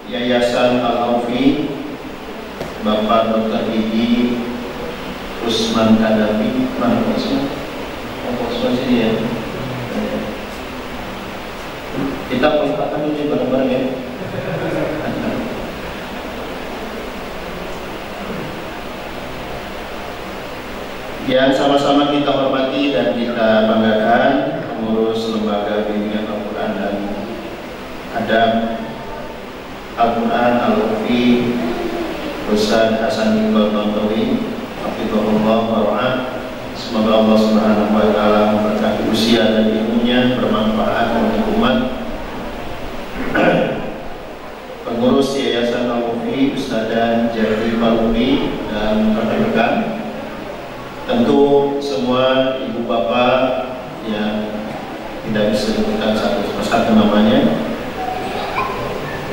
Yayasan Al-Aufi Bapak Dr. Gigi Usman Kadafi, mana Usman? Usman sini ya. Yang sama-sama kita hormati dan kita banggakan pengurus Lembaga Bimbingan Al-Quran dan Adab Al-Quran Al-Ufi Ustaz Hasan Iqbal Tantowi, hafizahullah wa ra'ah. Semoga Allah Subhanahu wa taala memberkahi usia dan ilmunya, bermanfaat untuk umat. Pengurus Yayasan Al-Ufi Ustazah Jati Palupi dan rekan-rekan, tentu semua ibu bapak yang tidak bisa disebutkan satu persatu namanya,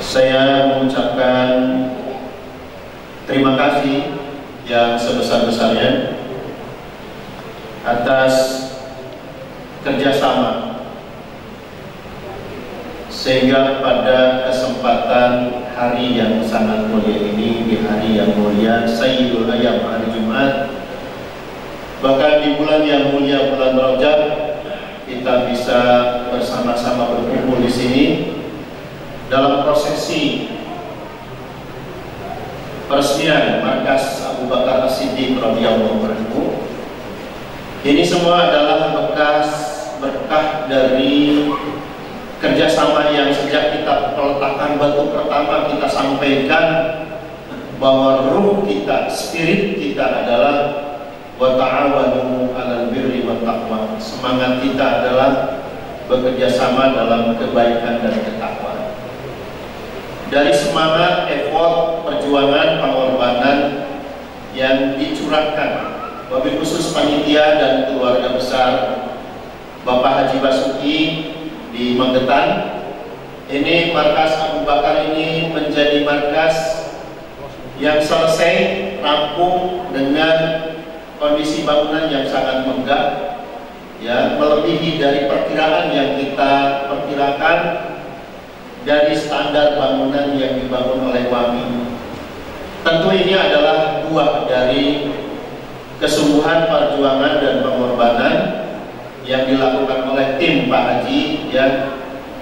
saya mengucapkan terima kasih yang sebesar-besarnya atas kerjasama, sehingga pada kesempatan hari yang sangat mulia ini, di hari yang mulia Sayyidul Ayyam, hari Jumat, bahkan di bulan yang mulia, bulan Rajab, kita bisa bersama-sama berkumpul di sini dalam prosesi peresmian Markas Abu Bakar As-Siddiq radhiyallahu anhu. Ini semua adalah berkah dari kerjasama yang sejak kita peletakan batu pertama kita sampaikan bahwa ruh kita, spirit kita adalah wa ta'awanu 'alal birri wat taqwa. Semangat kita adalah bekerja sama dalam kebaikan dan ketakwaan. Dari semangat, effort, perjuangan, pengorbanan yang dicurahkan wabil khusus panitia dan keluarga besar Bapak Haji Basuki di Magetan, ini Markas Abu Bakar ini menjadi markas yang selesai rampung dengan kondisi bangunan yang sangat megah, ya, melebihi dari perkiraan yang kita perkirakan dari standar bangunan yang dibangun oleh WAMI. Tentu ini adalah buah dari kesungguhan, perjuangan dan pengorbanan yang dilakukan oleh tim Pak Haji, ya,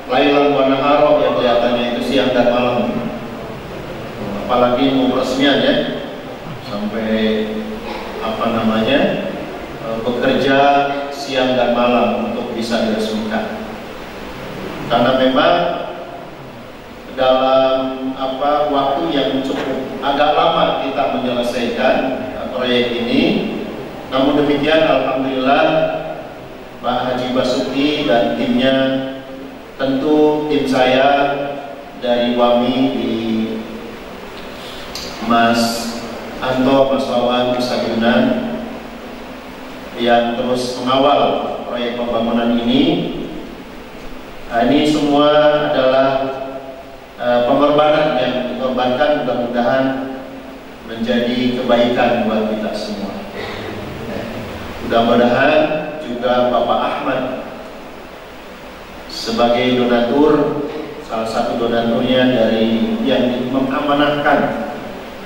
lailan wa naharo, yang kelihatannya itu siang dan malam, apalagi mau peresmian, ya, sampai bekerja siang dan malam untuk bisa diresmikan. Karena memang dalam waktu yang cukup agak lama kita menyelesaikan proyek ini. Namun demikian, alhamdulillah Pak Haji Basuki dan timnya, tentu tim saya dari WAMI di Mas Anto, Mas Wawan, Ustaz Yunan, yang terus mengawal proyek pembangunan ini. Ini semua adalah pengorbanan yang dikorbankan, mudah-mudahan menjadi kebaikan buat kita semua. Mudah-mudahan juga Bapak Ahmad sebagai donatur, salah satu donaturnya dari yang mengamanahkan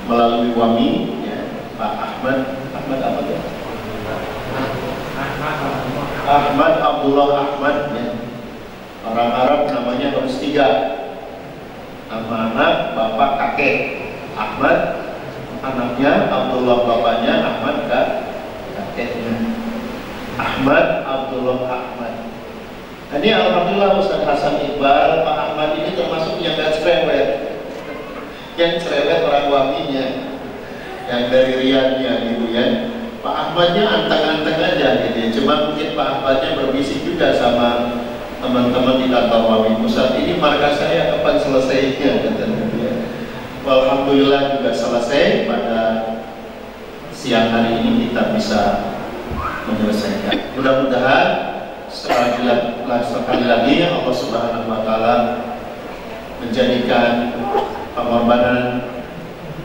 melalui WAMI, ya, Pak Ahmad apa tuh? Ahmad Abdullah Ahmad, ya. Orang Arab namanya harus 3. Nama anak, bapak, kakek. Ahmad, anaknya, Abdullah bapaknya, Ahmad kakeknya. Ahmad Abdullah Ahmad. Ini alhamdulillah Ustaz Hasan Iqbal, Pak Ahmad ini termasuk yang gak cerewet. Yang cerewet orang WAMI-nya, yang dari Riyadnya gitu ya. Pak Ahmadnya anteng-anteng aja gitu ya. Cuma mungkin Pak Ahmadnya berbisik juga sama teman-teman di kantor WAMI Pusat. Ini markas saya kapan selesainya katanya ya. Alhamdulillah juga selesai pada siang hari ini, kita bisa menyelesaikan. Mudah-mudahan sekali lagi Allah Subhanahu wa taala menjadikan pengorbanan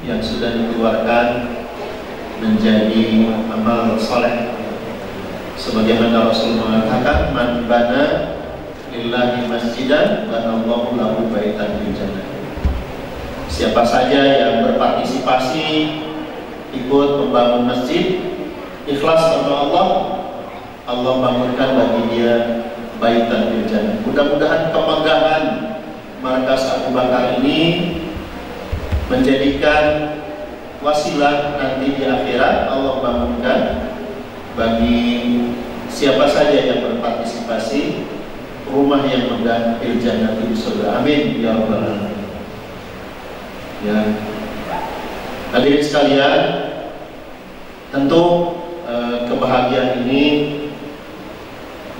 yang sudah dikeluarkan menjadi amal soleh, sebagaimana Rasul mengatakan, man bana lillahi masjidan banallahu lahu baitan fil jannah. Siapa saja yang berpartisipasi ikut membangun masjid ikhlas karena Allah, Allah bangunkan bagi dia baitan fil jannah. Mudah-mudahan kemegahan Markas Abu Bakar ini menjadikan wasilah nanti di akhirat Allah bangunkan bagi siapa saja yang berpartisipasi, rumah yang megah fil jannati di surga. Amin ya rabbal alamin. Ya. Hadirin sekalian, tentu kebahagiaan ini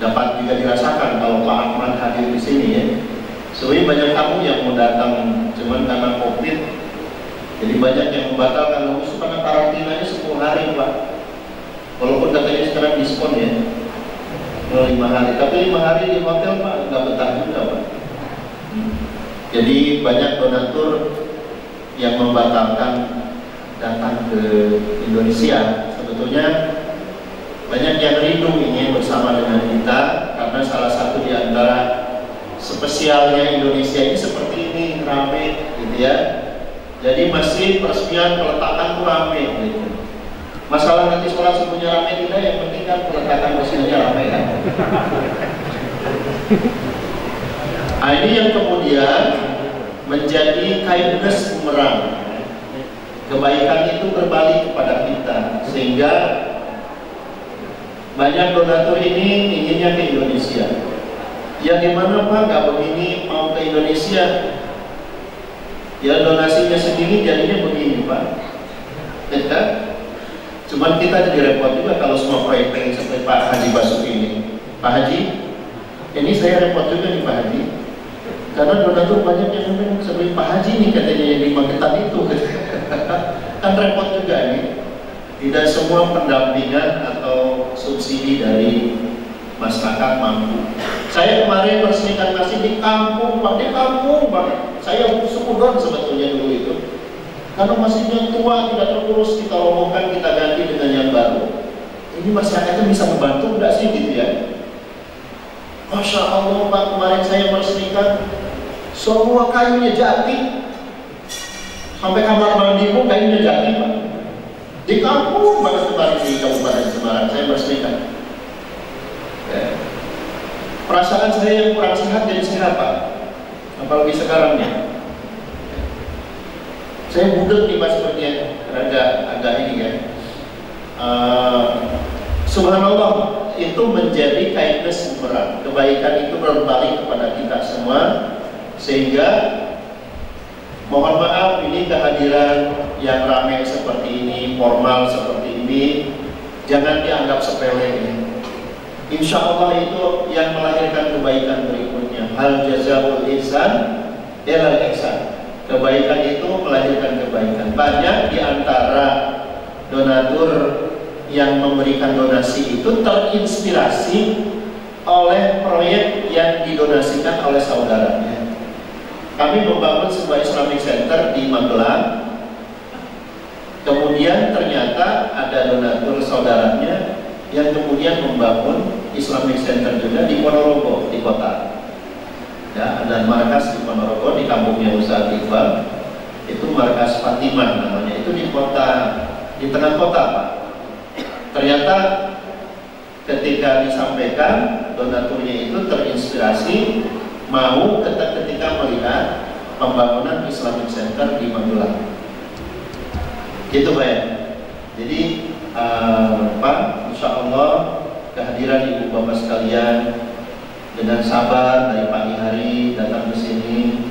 dapat juga dirasakan kalau Pak Ahmad hadir di sini ya. Sebenarnya banyak tamu yang mau datang, cuman karena COVID, jadi banyak yang membatalkan. Karena karantinanya 10 hari Pak. Walaupun katanya sekarang diskon ya, 5 hari. Tapi 5 hari di hotel Pak nggak betah juga Pak. Jadi banyak donatur yang membatalkan datang ke Indonesia. Sebetulnya banyak yang rindu ingin bersama dengan kita, karena salah satu di antara spesialnya Indonesia ini seperti ini, rame gitu ya. Jadi masih peresmian peletakan tuh rame gitu. Masalah nanti sholat subuhnya rame tidak, yang penting kan peletakan resminya rame kan. Nah, ini yang kemudian menjadi kindness bumerang. Kebaikan itu berbalik kepada kita, sehingga banyak donatur ini inginnya ke Indonesia. Ya gimana Pak, nggak begini mau ke Indonesia? Ya donasinya sendiri jadinya begini Pak. Ya, cuman kita jadi repot juga kalau semua proyek pengen seperti Pak Haji Basuki ini. Pak Haji, ini saya repot juga nih Pak Haji, karena donatur banyak yang memang seperti Pak Haji nih katanya yang di Magetan itu. Kan repot juga nih. Tidak semua pendampingan atau subsidi dari masyarakat mampu. Saya kemarin meresmikan masjid di kampung Pak, di kampung banget. Saya syukur sebetulnya dulu itu, karena masjidnya tua, tidak terurus, kita robohkan, kita ganti dengan yang baru. Ini masyarakatnya bisa membantu nggak sih gitu ya? Masya Allah Pak, kemarin saya meresmikan semua kayunya jati, sampai kamar mandi pun kayunya jati Pak. Di kampung banget kemarin di Kabupaten Semarang saya meresmikan. Ya. Perasaan saya yang kurang sehat jadi sehat Pak, apalagi sekarang ya. Saya budek nih Pak sepertinya, agak ini ya. Subhanallah, itu menjadi kindness bumerang. Kebaikan itu berbalik kepada kita semua, sehingga mohon maaf ini kehadiran yang ramai seperti ini, formal seperti ini, jangan dianggap sepele. Insya Allah itu yang melahirkan kebaikan berikutnya. Hal jazaul ihsan ilal ihsan. Kebaikan itu melahirkan kebaikan. Banyak di antara donatur yang memberikan donasi itu terinspirasi oleh proyek yang didonasikan oleh saudaranya. Kami membangun sebuah Islamic Center di Magelang. Kemudian ternyata ada donatur saudaranya yang kemudian membangun Islamic Center juga di Ponorogo, di kota. Ya, ada markas di Ponorogo, di kampungnya Ustaz Iqbal. Itu markas Fatimah namanya. Itu di kota, di tengah kota Pak. Ternyata ketika disampaikan, donaturnya itu terinspirasi mau ketika melihat pembangunan Islamic Center di Magelang. Gitu Pak ya. Jadi Pak, insya Allah kehadiran ibu bapak sekalian dengan sabar dari pagi hari datang ke sini,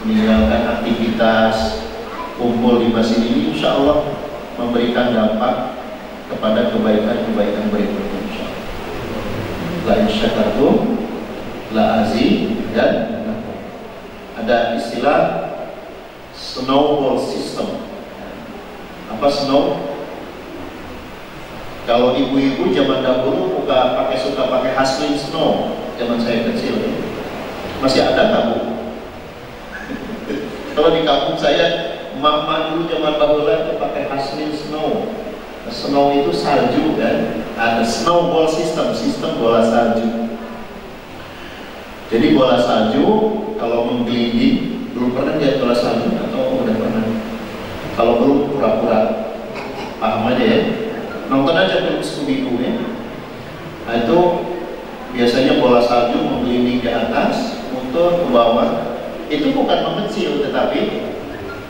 meninggalkan aktivitas kumpul di masjid ini, insya Allah memberikan dampak kepada kebaikan-kebaikan berikutnya. Insya Allah. La in syakartum la dan ada istilah snowball system. Apa snow? Kalau ibu-ibu zaman dahulu suka pakai Haslin Snow, zaman saya kecil, masih ada nggak Bu? Kalau di kampung saya, emak-emak dulu zaman bahula itu pakai Haslin Snow. Snow itu salju kan? Ada snowball system, sistem bola salju. Jadi bola salju kalau menggelinding, belum pernah lihat bola salju atau udah pernah? Kalau belum pura-pura paham aja ya. Nonton aja film Scooby-Doo ya. Nah itu biasanya bola salju menggelinding ke atas, mundur ke bawah. Itu bukan mengecil tetapi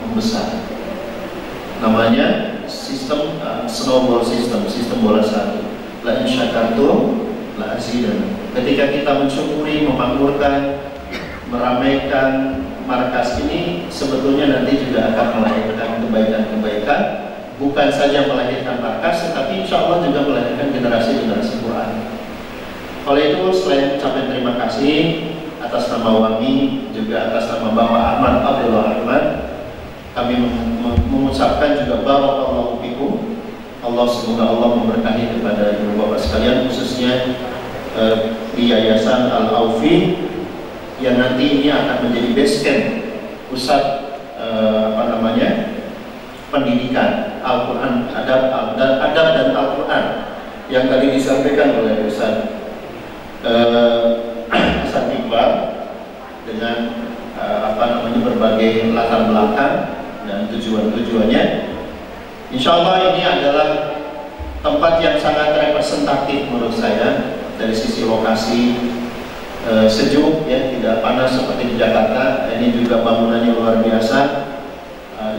membesar. Namanya sistem snowball system, sistem bola salju. la in syakartum la azidannakum. Ketika kita mensyukuri, memakmurkan, meramaikan markas ini, sebetulnya nanti juga akan melahirkan kebaikan-kebaikan, bukan saja melahirkan markas, tetapi insya Allah juga melahirkan generasi-generasi Quran. Oleh itu, selain ucapan terima kasih atas nama Wami, juga atas nama Bapak Ahmad Abdullah Ahmad, kami mengucapkan juga barakallahu fikum. Allah, semoga Allah memberkahi kepada ibu bapak sekalian, khususnya di Yayasan Al-Aufi yang nanti ini akan menjadi base camp pusat pendidikan Al-Quran, adab dan Al-Quran yang tadi disampaikan oleh Ustaz Iqbal dengan berbagai latar belakang dan tujuan-tujuannya. Insya Allah ini adalah tempat yang sangat representatif menurut saya dari sisi lokasi, sejuk, ya, tidak panas seperti di Jakarta. Ini juga bangunannya luar biasa.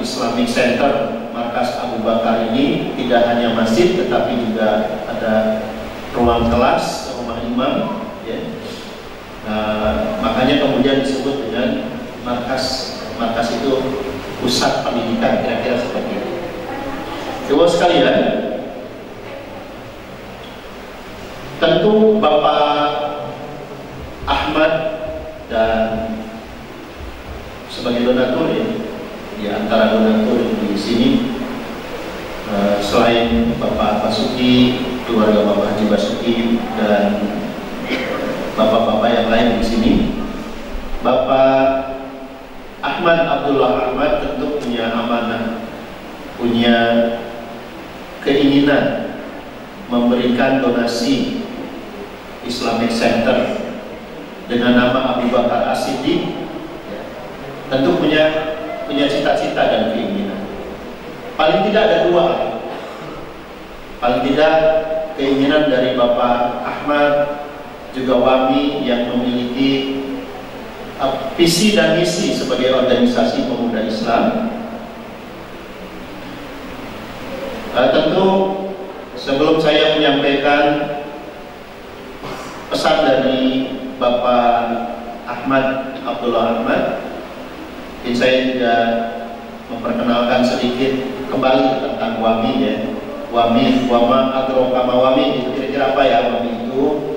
Islamic Center Markas Abu Bakar ini tidak hanya masjid, tetapi juga ada ruang kelas, rumah imam, ya. Makanya kemudian disebut dengan markas itu pusat pendidikan, kira-kira seperti itu. Ibu sekalian, tentu Bapak Ahmad dan sebagai donatur, ya, di antara donatur di sini, selain Bapak Basuki, keluarga Bapak Haji Basuki dan bapak-bapak yang lain di sini, Bapak Ahmad Abdullah Ahmad tentu punya amanah, punya keinginan memberikan donasi Islamic Center dengan nama Abu Bakar As-Siddiq, ya, tentu punya cita-cita dan keinginan. Paling tidak ada dua. Paling tidak keinginan dari Bapak Ahmad juga Wami yang memiliki visi dan misi sebagai organisasi pemuda Islam. Tentu sebelum saya menyampaikan pesan dari Bapak Ahmad Abdullah Ahmad, saya juga memperkenalkan sedikit kembali tentang Wami, ya. Wama adrokama Wami, itu kira-kira apa ya Wami itu?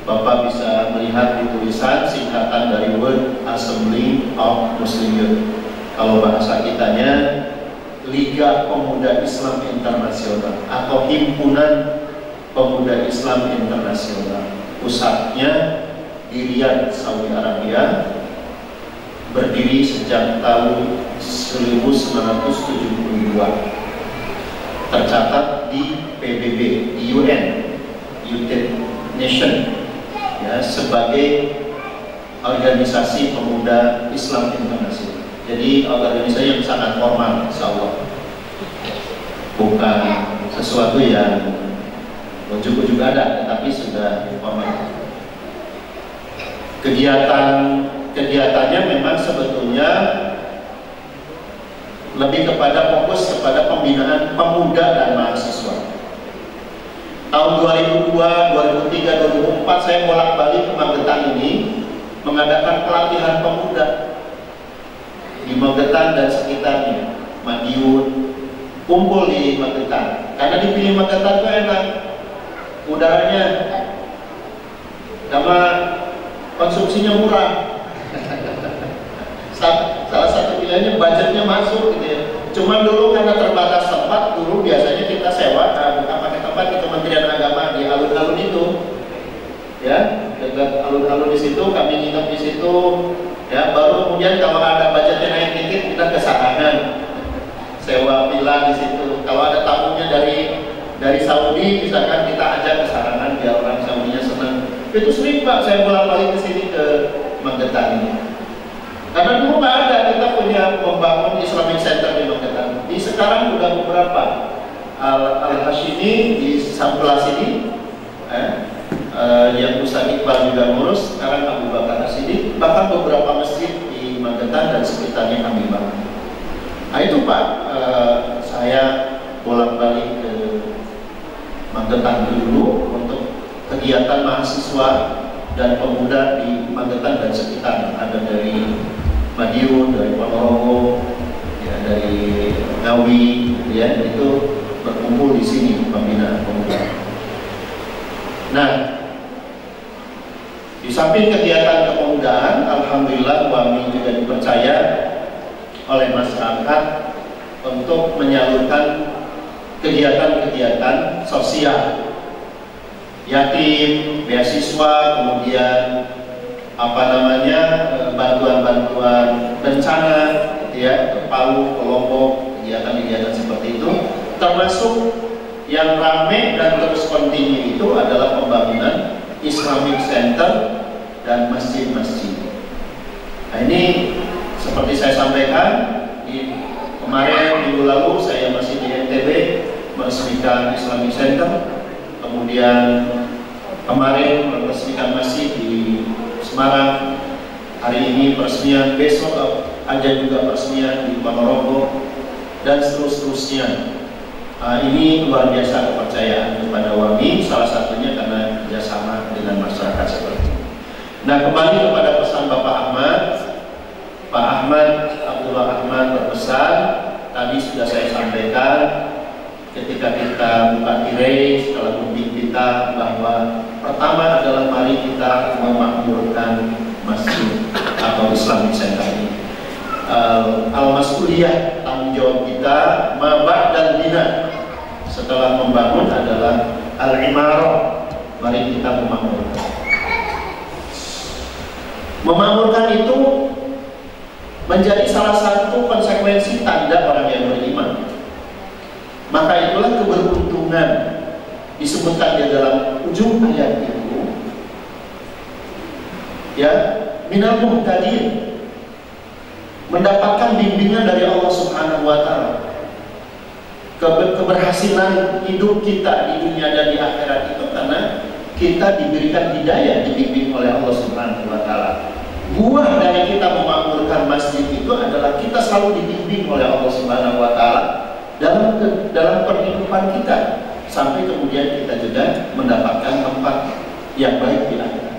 Bapak bisa melihat di tulisan singkatan dari World Assembly of Muslim Youth. Kalau bahasa kitanya Liga Pemuda Islam Internasional atau Himpunan Pemuda Islam Internasional. Pusatnya di Riyadh, Saudi Arabia, berdiri sejak tahun 1972, tercatat di PBB, di UN, United Nations, ya, sebagai organisasi pemuda Islam internasional. Jadi organisasi yang sangat formal, insya Allah, bukan sesuatu yang ujuk-ujuk ada, tetapi sudah formal. Kegiatannya memang sebetulnya lebih kepada fokus kepada pembinaan pemuda dan mahasiswa. Tahun 2002, 2003, 2004 saya bolak-balik ke Magetan ini mengadakan pelatihan pemuda di Magetan dan sekitarnya, Madiun, kumpul di Magetan. Karena dipilih Magetan itu enak, udaranya sama konsumsinya murah. Salah satu pilihannya budgetnya masuk, gitu ya. Cuman dulu karena terbatas tempat, dulu biasanya kita sewa, bukan pakai tempat di Kementerian Agama di alun-alun itu, ya, dekat alun-alun di situ, kami nginep di situ, ya. Baru kemudian kalau ada budgetnya naik dikit, kita ke Sarangan, sewa villa di situ. Kalau ada tamunya dari Saudi, misalkan kita ajak ke Sarangan biar orang Saudinya senang. Itu sering Pak, saya bolak-balik ke sini ke Magetan ini. Karena dulu nggak ada, kita punya membangun Islamic Center di Magetan. Di sekarang udah beberapa. Al-Hashimi di Sampla sini, yang Ustaz Iqbal juga ngurus. Sekarang Abu Bakar As-Siddiq, bahkan beberapa masjid di Magetan dan sekitarnya kami bangun. Nah itu Pak, saya bolak-balik ke Magetan Magetan dulu untuk kegiatan mahasiswa dan pemuda di Magetan dan sekitar. Ada dari Madiun, dari Ponorogo, ya, dari Ngawi, ya, itu berkumpul di sini pembinaan pemuda. Nah, di samping kegiatan kepemudaan, alhamdulillah kami juga dipercaya oleh masyarakat untuk menyalurkan kegiatan-kegiatan sosial, yatim, beasiswa, kemudian bantuan-bantuan bencana, ya, ke Palu, ke Lombok, kegiatan-kegiatan seperti itu, termasuk yang ramai dan terus kontinu itu adalah pembangunan Islamic Center dan masjid-masjid. Nah, ini seperti saya sampaikan kemarin minggu lalu saya masih di NTB meresmikan Islamic Center, kemudian kemarin meresmikan masjid di Semarang, hari ini peresmian, besok ada juga peresmian di Ponorogo dan seterusnya. Ini luar biasa kepercayaan kepada WAMI, salah satunya karena kerjasama dengan masyarakat seperti ini. Nah, kembali kepada pesan Bapak Ahmad. Pak Ahmad, Abdullah Ahmad berpesan, tadi sudah saya sampaikan ketika kita buka tirai setelah mudik kita, bahwa pertama adalah mari kita memakmurkan masjid atau Islamic Center ini. Al-Mas'uliyah, tanggung jawab kita, mabak dan bina setelah membangun adalah al-imarah, mari kita memakmurkan. Memakmurkan itu menjadi salah satu konsekuensi tanda orang yang beriman. Maka itulah keberuntungan disebutkan di dalam ujung ayat itu, ya, minal muhtadin, mendapatkan bimbingan dari Allah Subhanahu wa Ta'ala. Keberhasilan hidup kita di dunia dan di akhirat itu karena kita diberikan hidayah, dibimbing oleh Allah Subhanahu wa Ta'ala. Buah dari kita memakmurkan masjid itu adalah kita selalu dibimbing oleh Allah Subhanahu wa Ta'ala dalam perhidupan kita, sampai kemudian kita juga mendapatkan tempat yang baik di akhirat.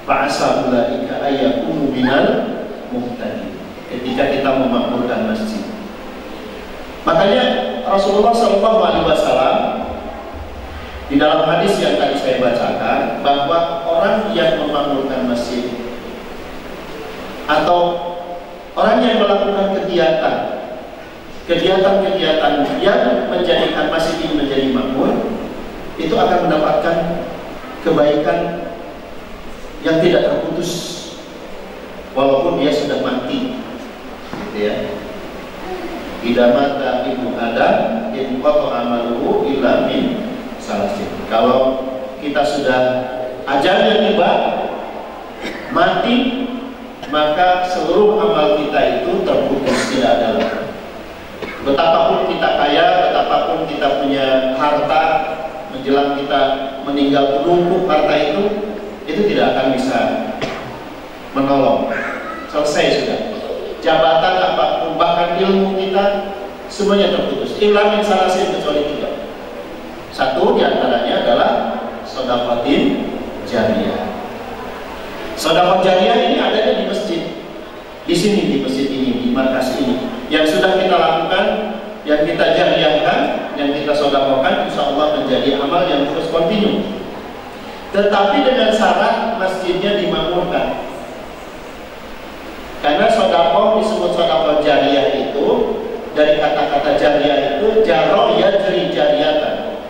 Fa'asa ulaika ayyakunu minal muhtadin, ketika kita memakmurkan masjid. Makanya Rasulullah SAW di dalam hadis yang tadi saya bacakan, bahwa orang yang memakmurkan masjid atau orang yang melakukan kegiatan-kegiatan yang menjadikan masjid ini menjadi makmur, itu akan mendapatkan kebaikan yang tidak terputus walaupun dia sudah mati, gitu ya. Idza mata ibnu Adam in qata amaluhu illa min salasin. Kalau kita sudah ajalnya tiba, mati, maka seluruh amal kita itu terputus, tidak ada lagi. Betapapun kita kaya, betapapun kita punya harta, menjelang kita meninggal menumpuk harta itu tidak akan bisa menolong. Selesai sudah. Jabatan apapun, bahkan ilmu kita, semuanya terputus. Illa min salasin, kecuali 3. Satu diantaranya adalah sedekatin jariyah. Sedekah jariyah ini adanya di masjid, di sini, di masjid ini, di markas ini, yang sudah kita lakukan, yang kita jariyahkan, yang kita sedekahkan, insya Allah menjadi amal yang terus kontinu. Tetapi dengan syarat masjidnya dimakmurkan. Karena sedekah disebut sedekah jariyah itu dari kata-kata jariyah itu jaro yajri jariyatan.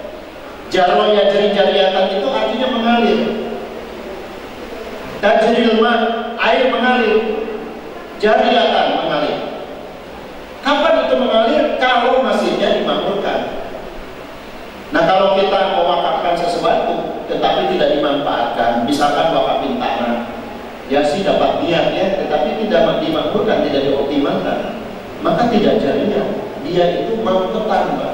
Jaro yajri jariyatan itu artinya mengalir. Tajril ma, air mengalir. Jariyatan mengalir. Kapan itu mengalir? Kalau masjidnya dimakmurkan. Nah, kalau kita mewakafkan sesuatu tetapi tidak dimanfaatkan, misalkan wakafin tanah, ya sih dapat niat ya, tetapi tidak dimakmurkan, tidak dioptimalkan, maka tidak jariyah. Dia itu mampetan, Pak.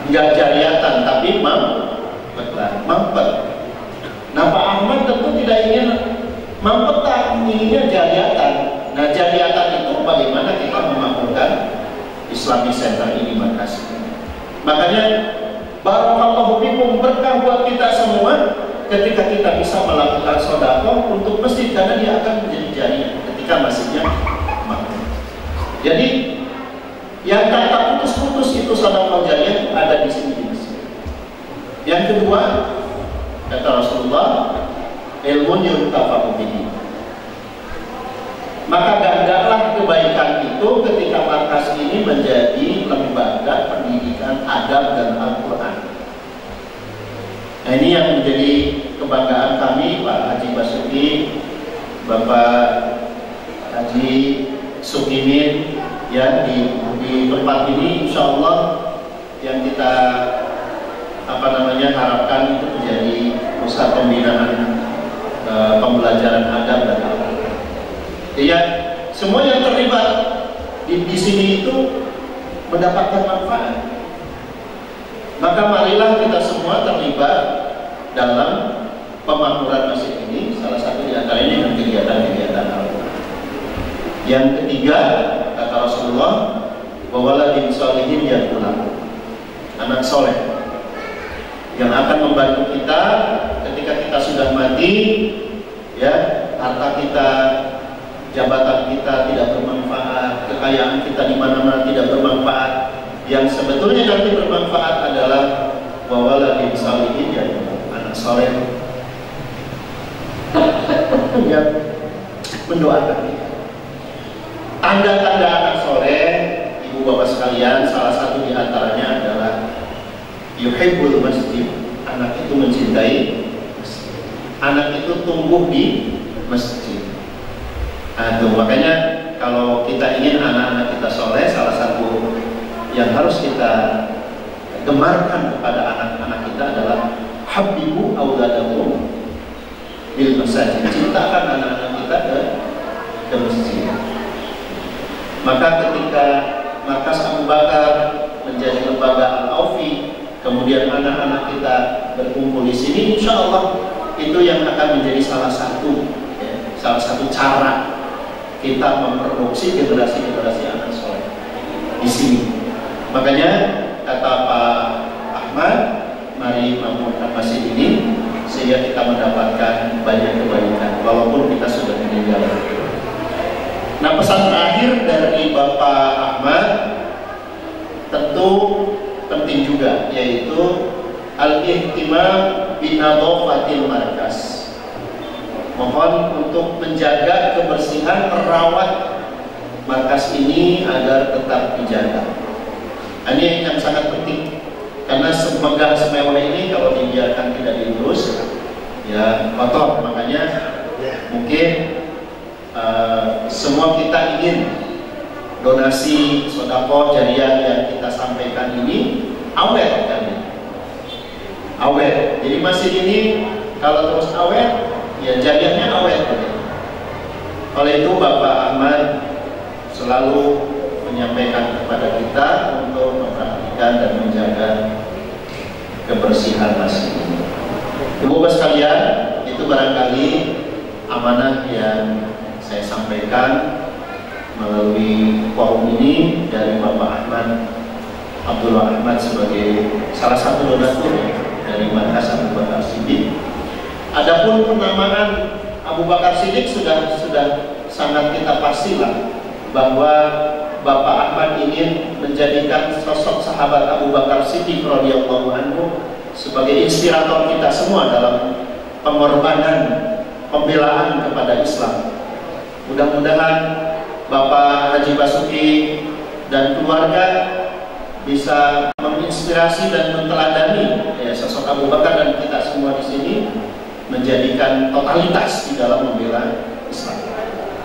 Enggak jariyatan, tapi mampetan, mampet. Nah, Pak Ahmad tentu tidak ingin mampetan, inginnya jariyatan. Nah, jariyatan itu bagaimana kita memakmurkan Islamic Center ini, makasih. Makanya Barakallahu fikum, berkah buat kita semua ketika kita bisa melakukan sedekah untuk masjid, karena dia akan menjadi jariah ketika masjidnya makmur. Jadi yang tak putus-putus itu sedekah jariah ada di sini di masjid. Yang kedua, kata Rasulullah, ilmun yuntafa'u bihi. Maka gagaklah kebaikan itu ketika markas ini menjadi lembaga pendidikan adab dan Al-Quran. Nah, ini yang menjadi kebanggaan kami, Pak Haji Basuki, Bapak Haji Sukimin, ya, di tempat ini insya Allah yang kita harapkan itu menjadi pusat pembinaan pembelajaran adab dan Al-Quran. Ya, semua yang terlibat di sini itu mendapatkan manfaat. Maka marilah kita semua terlibat dalam pemakmuran masjid ini. Salah satu di antaranya dengan kegiatan-kegiatan Al-Quran. Yang ketiga, kata Rasulullah, wawaladin sholihin yad'ulahu, anak soleh yang akan membantu kita ketika kita sudah mati, ya, harta kita, jabatan kita tidak bermanfaat, kekayaan kita di mana-mana tidak bermanfaat. Yang sebetulnya nanti bermanfaat adalah wawaladin sholihin, ya, anak soleh yang mendoakan kita. Tanda-tanda anak soleh, ibu bapak sekalian, salah satu di antaranya adalah yuhibbul masjid. Anak itu mencintai masjid. Anak itu tumbuh di masjid. Nah, makanya kalau kita ingin anak-anak kita soleh, salah satu yang harus kita gemarkan kepada anak-anak kita adalah habbibu auladakum bil masajid. Cintakan anak-anak kita ke masjid. Maka ketika markas Abu Bakar menjadi lembaga Al-Aufi, kemudian anak-anak kita berkumpul di sini, insya Allah itu yang akan menjadi salah satu cara kita memproduksi generasi-generasi anak soleh di sini. Makanya kata Pak Ahmad, mari membangun masjid ini sehingga kita mendapatkan banyak kebaikan walaupun kita sudah meninggal. Nah, pesan terakhir dari Bapak Ahmad tentu penting juga, yaitu al-ihtimam binadhafatil markas. Mohon untuk menjaga kebersihan, merawat markas ini agar tetap dijaga. Ini yang sangat penting, karena semegah semewah ini kalau dibiarkan tidak diurus, ya kotor. Makanya mungkin semua kita ingin donasi sedekah jariah yang kita sampaikan ini awet, kan? Awet. Jadi masjid ini kalau terus awet, ya jariahnya awet. Oleh itu Bapak Ahmad selalu menyampaikan kepada kita untuk memperhatikan dan menjaga kebersihan masjid ini. Ibu-ibu sekalian, itu barangkali amanah yang saya sampaikan melalui forum ini dari Bapak Ahmad Abdullah Ahmad sebagai salah satu donatur dari markas Abu Bakar Siddiq. Adapun penamaan Abu Bakar Siddiq sudah sangat kita pastilah bahwa Bapak Ahmad ingin menjadikan sosok sahabat Abu Bakar Siddiq radhiyallahu anhu sebagai inspirator kita semua dalam pengorbanan pembelaan kepada Islam. Mudah-mudahan Bapak Haji Basuki dan keluarga bisa menginspirasi dan menteladani, ya, sosok Abu Bakar dan kita semua di sini menjadikan totalitas di dalam membela Islam.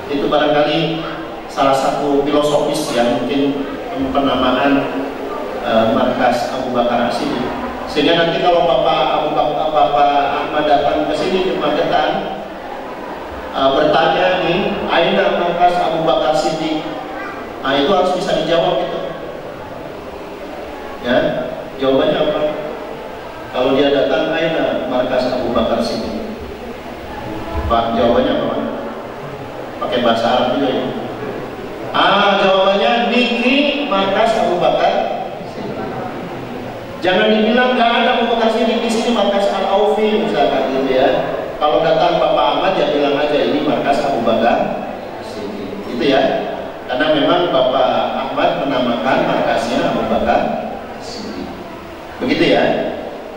Itu barangkali salah satu filosofis yang mungkin penamaan markas Abu Bakar Siddiq. Sehingga nanti kalau Bapak Ahmad datang ke sini ke Magetan, bertanya nih, aina markas Abu Bakar Siddiq. Nah, itu harus bisa dijawab itu. Ya, jawabannya apa? Kalau dia datang, aina markas Abu Bakar Siddiq. Pak, jawabannya apa? Pakai bahasa Arab juga ya. Jawabannya Niki markas Abu Bakar Siddiq. Jangan dibilang nggak ada Abu Bakar Siddiq di sini, markas Al-Aufi misalkan gitu ya. Kalau datang Bapak Ahmad ya bilang aja ini markas Abu Bakar Siddiq, gitu ya. Karena memang Bapak Ahmad menamakan markasnya Abu Bakar Siddiq. Begitu ya.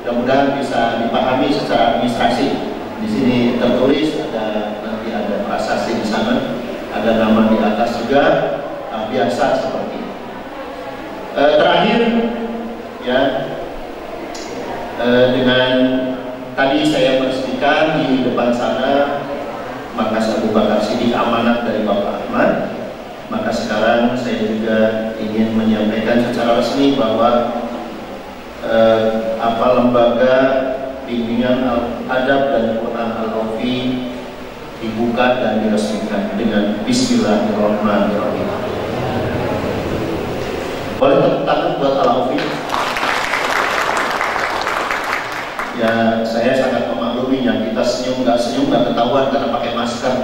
Mudah-mudahan bisa dipahami secara administrasi. Di sini tertulis nanti ada prasasti di sana, ada nama di atas juga, biasa seperti itu. Terakhir ya, dengan tadi saya meresmikan di depan sana markas Abu Bakar Siddiq amanat dari Bapak Ahmad, maka sekarang saya juga ingin menyampaikan secara resmi bahwa lembaga bimbingan adab dan Quran Al-Aufi dibuka dan diresmikan dengan Bismillahirrahmanirrahim. Boleh tepuk tangan buat Al-Aufi. Ya, saya sangat memakluminya. Kita senyum nggak ketahuan karena pakai masker.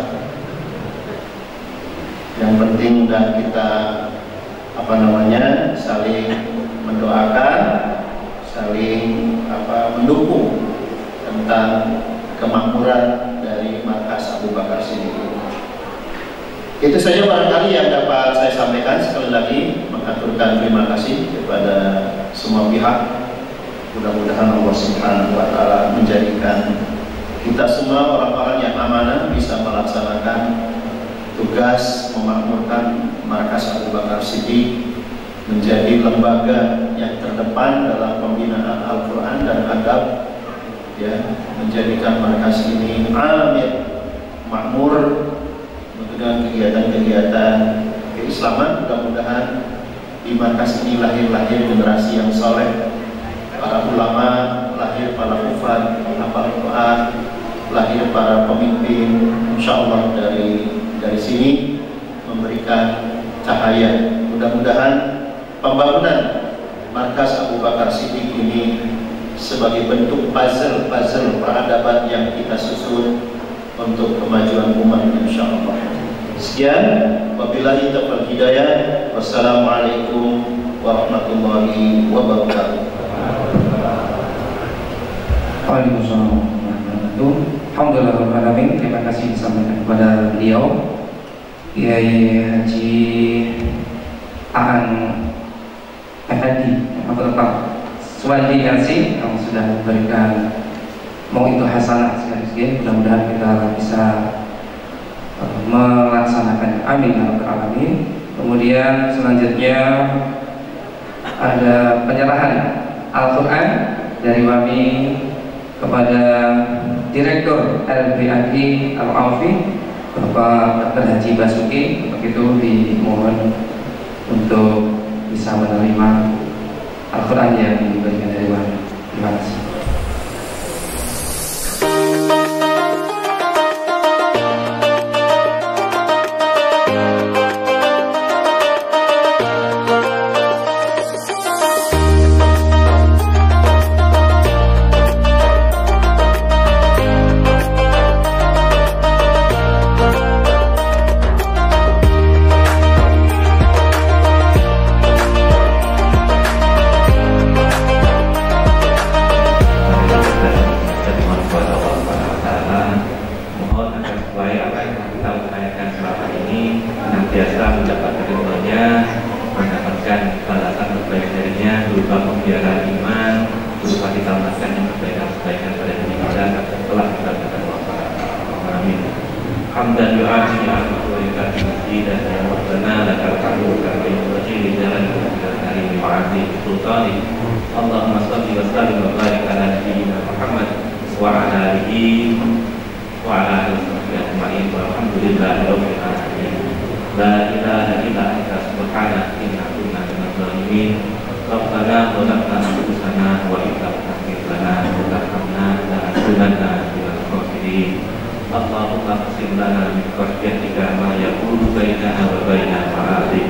Yang penting udah kita saling mendoakan, saling mendukung tentang kemakmuran dari markas Abu Bakar Siddiq. Itu saja barangkali yang dapat saya sampaikan. Sekali lagi mengaturkan terima kasih kepada semua pihak. Mudah-mudahan Allah Subhanahu wa Ta'ala menjadikan kita semua orang-orang yang amanah bisa melaksanakan tugas memakmurkan markas Abu Bakar Siddiq menjadi lembaga yang terdepan dalam pembinaan Al-Quran dan adab, ya, menjadikan markas ini amir, makmur dengan kegiatan-kegiatan keislaman. Mudah-mudahan di markas ini lahir generasi yang soleh, para ulama, lahir para hufaz, hafal Quran, lahir para pemimpin. Insya Allah dari sini memberikan cahaya. Mudah-mudahan pembangunan markas Abu Bakar Siddiq ini sebagai bentuk puzzle peradaban yang kita susun untuk kemajuan umat, insya Allah. Sekian, wabillahi taufiq hidayah. Wassalamualaikum warahmatullahi wabarakatuh. Waalaikumsalam warahmatullahi wabarakatuh. Alhamdulillah, terima kasih disampaikan kepada beliau Kiai Haji Aan Effendi Suwandi Yansi yang sudah memberikan mau itu hasanah sekali-sekali. Mudah-mudahan kita bisa melaksanakan, amin ya rabbal alamin. Kemudian selanjutnya ada penyerahan Al-Quran dari kami kepada Direktur LBAI Al-Aufi Bapak Dr. Haji Basuki. Untuk itu dimohon untuk bisa menerima Al-Quran yang diberikan dari kami. Terima kasih. Allahumma shalli wa sallim wa barik ala nabiyyina Muhammad wa ala alihi wa ala alihi ajma'in walhamdulillahi rabbil alamin. La ilaha illa anta subhanaka inna kunna minadh dhalimin. Rabbana zalamna anfusana wa in lam taghfir lana wa tarhamna lanakunanna minal khasirin. Allahumma qsim lana min khashyatika ma yaqulu bainana wa baina ma'asik,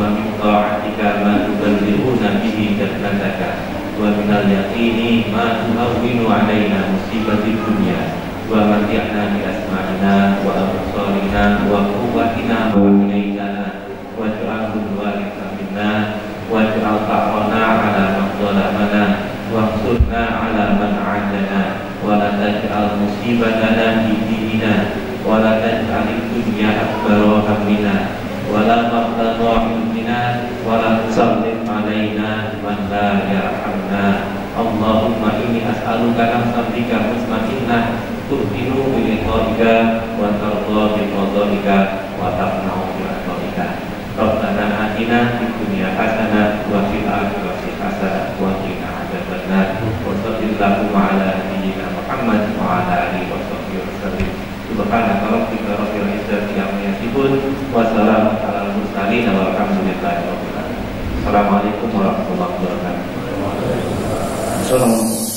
wa min ta'atika ma tuballighuna bihi jannataka, wa min al-yaqini ma tuhawwinu 'alaina musibatid dunya, wa mati'na bi asma'ina wa absarina wa quwwatina ma ahyaitana, waj'alhu al-waritha minna waj'al tha'rana 'ala man zalamana fi dinina wa la taj'al dunya akbar hammina wa la mabtagha ilmina wa la tusallit alaina man la yarhamna. Allahumma inni as'aluka nafsan bika mutmainnah tu'minu bi liqa'ika wa tarda bi qada'ika wa taqna'u bi qada'ika. Rabbana atina fid dunya hasanah wa fil akhirati hasanah wa qina adzabannar. Wa sallallahu ala nabiyyina Muhammad wa ala alihi wa sahbihi wasallam. Subhanaka rabbika rabbil izzati amma yasifun wa salamun alal mursalin walhamdulillahi rabbil alamin. Assalamualaikum warahmatullahi wabarakatuh. Assalamualaikum.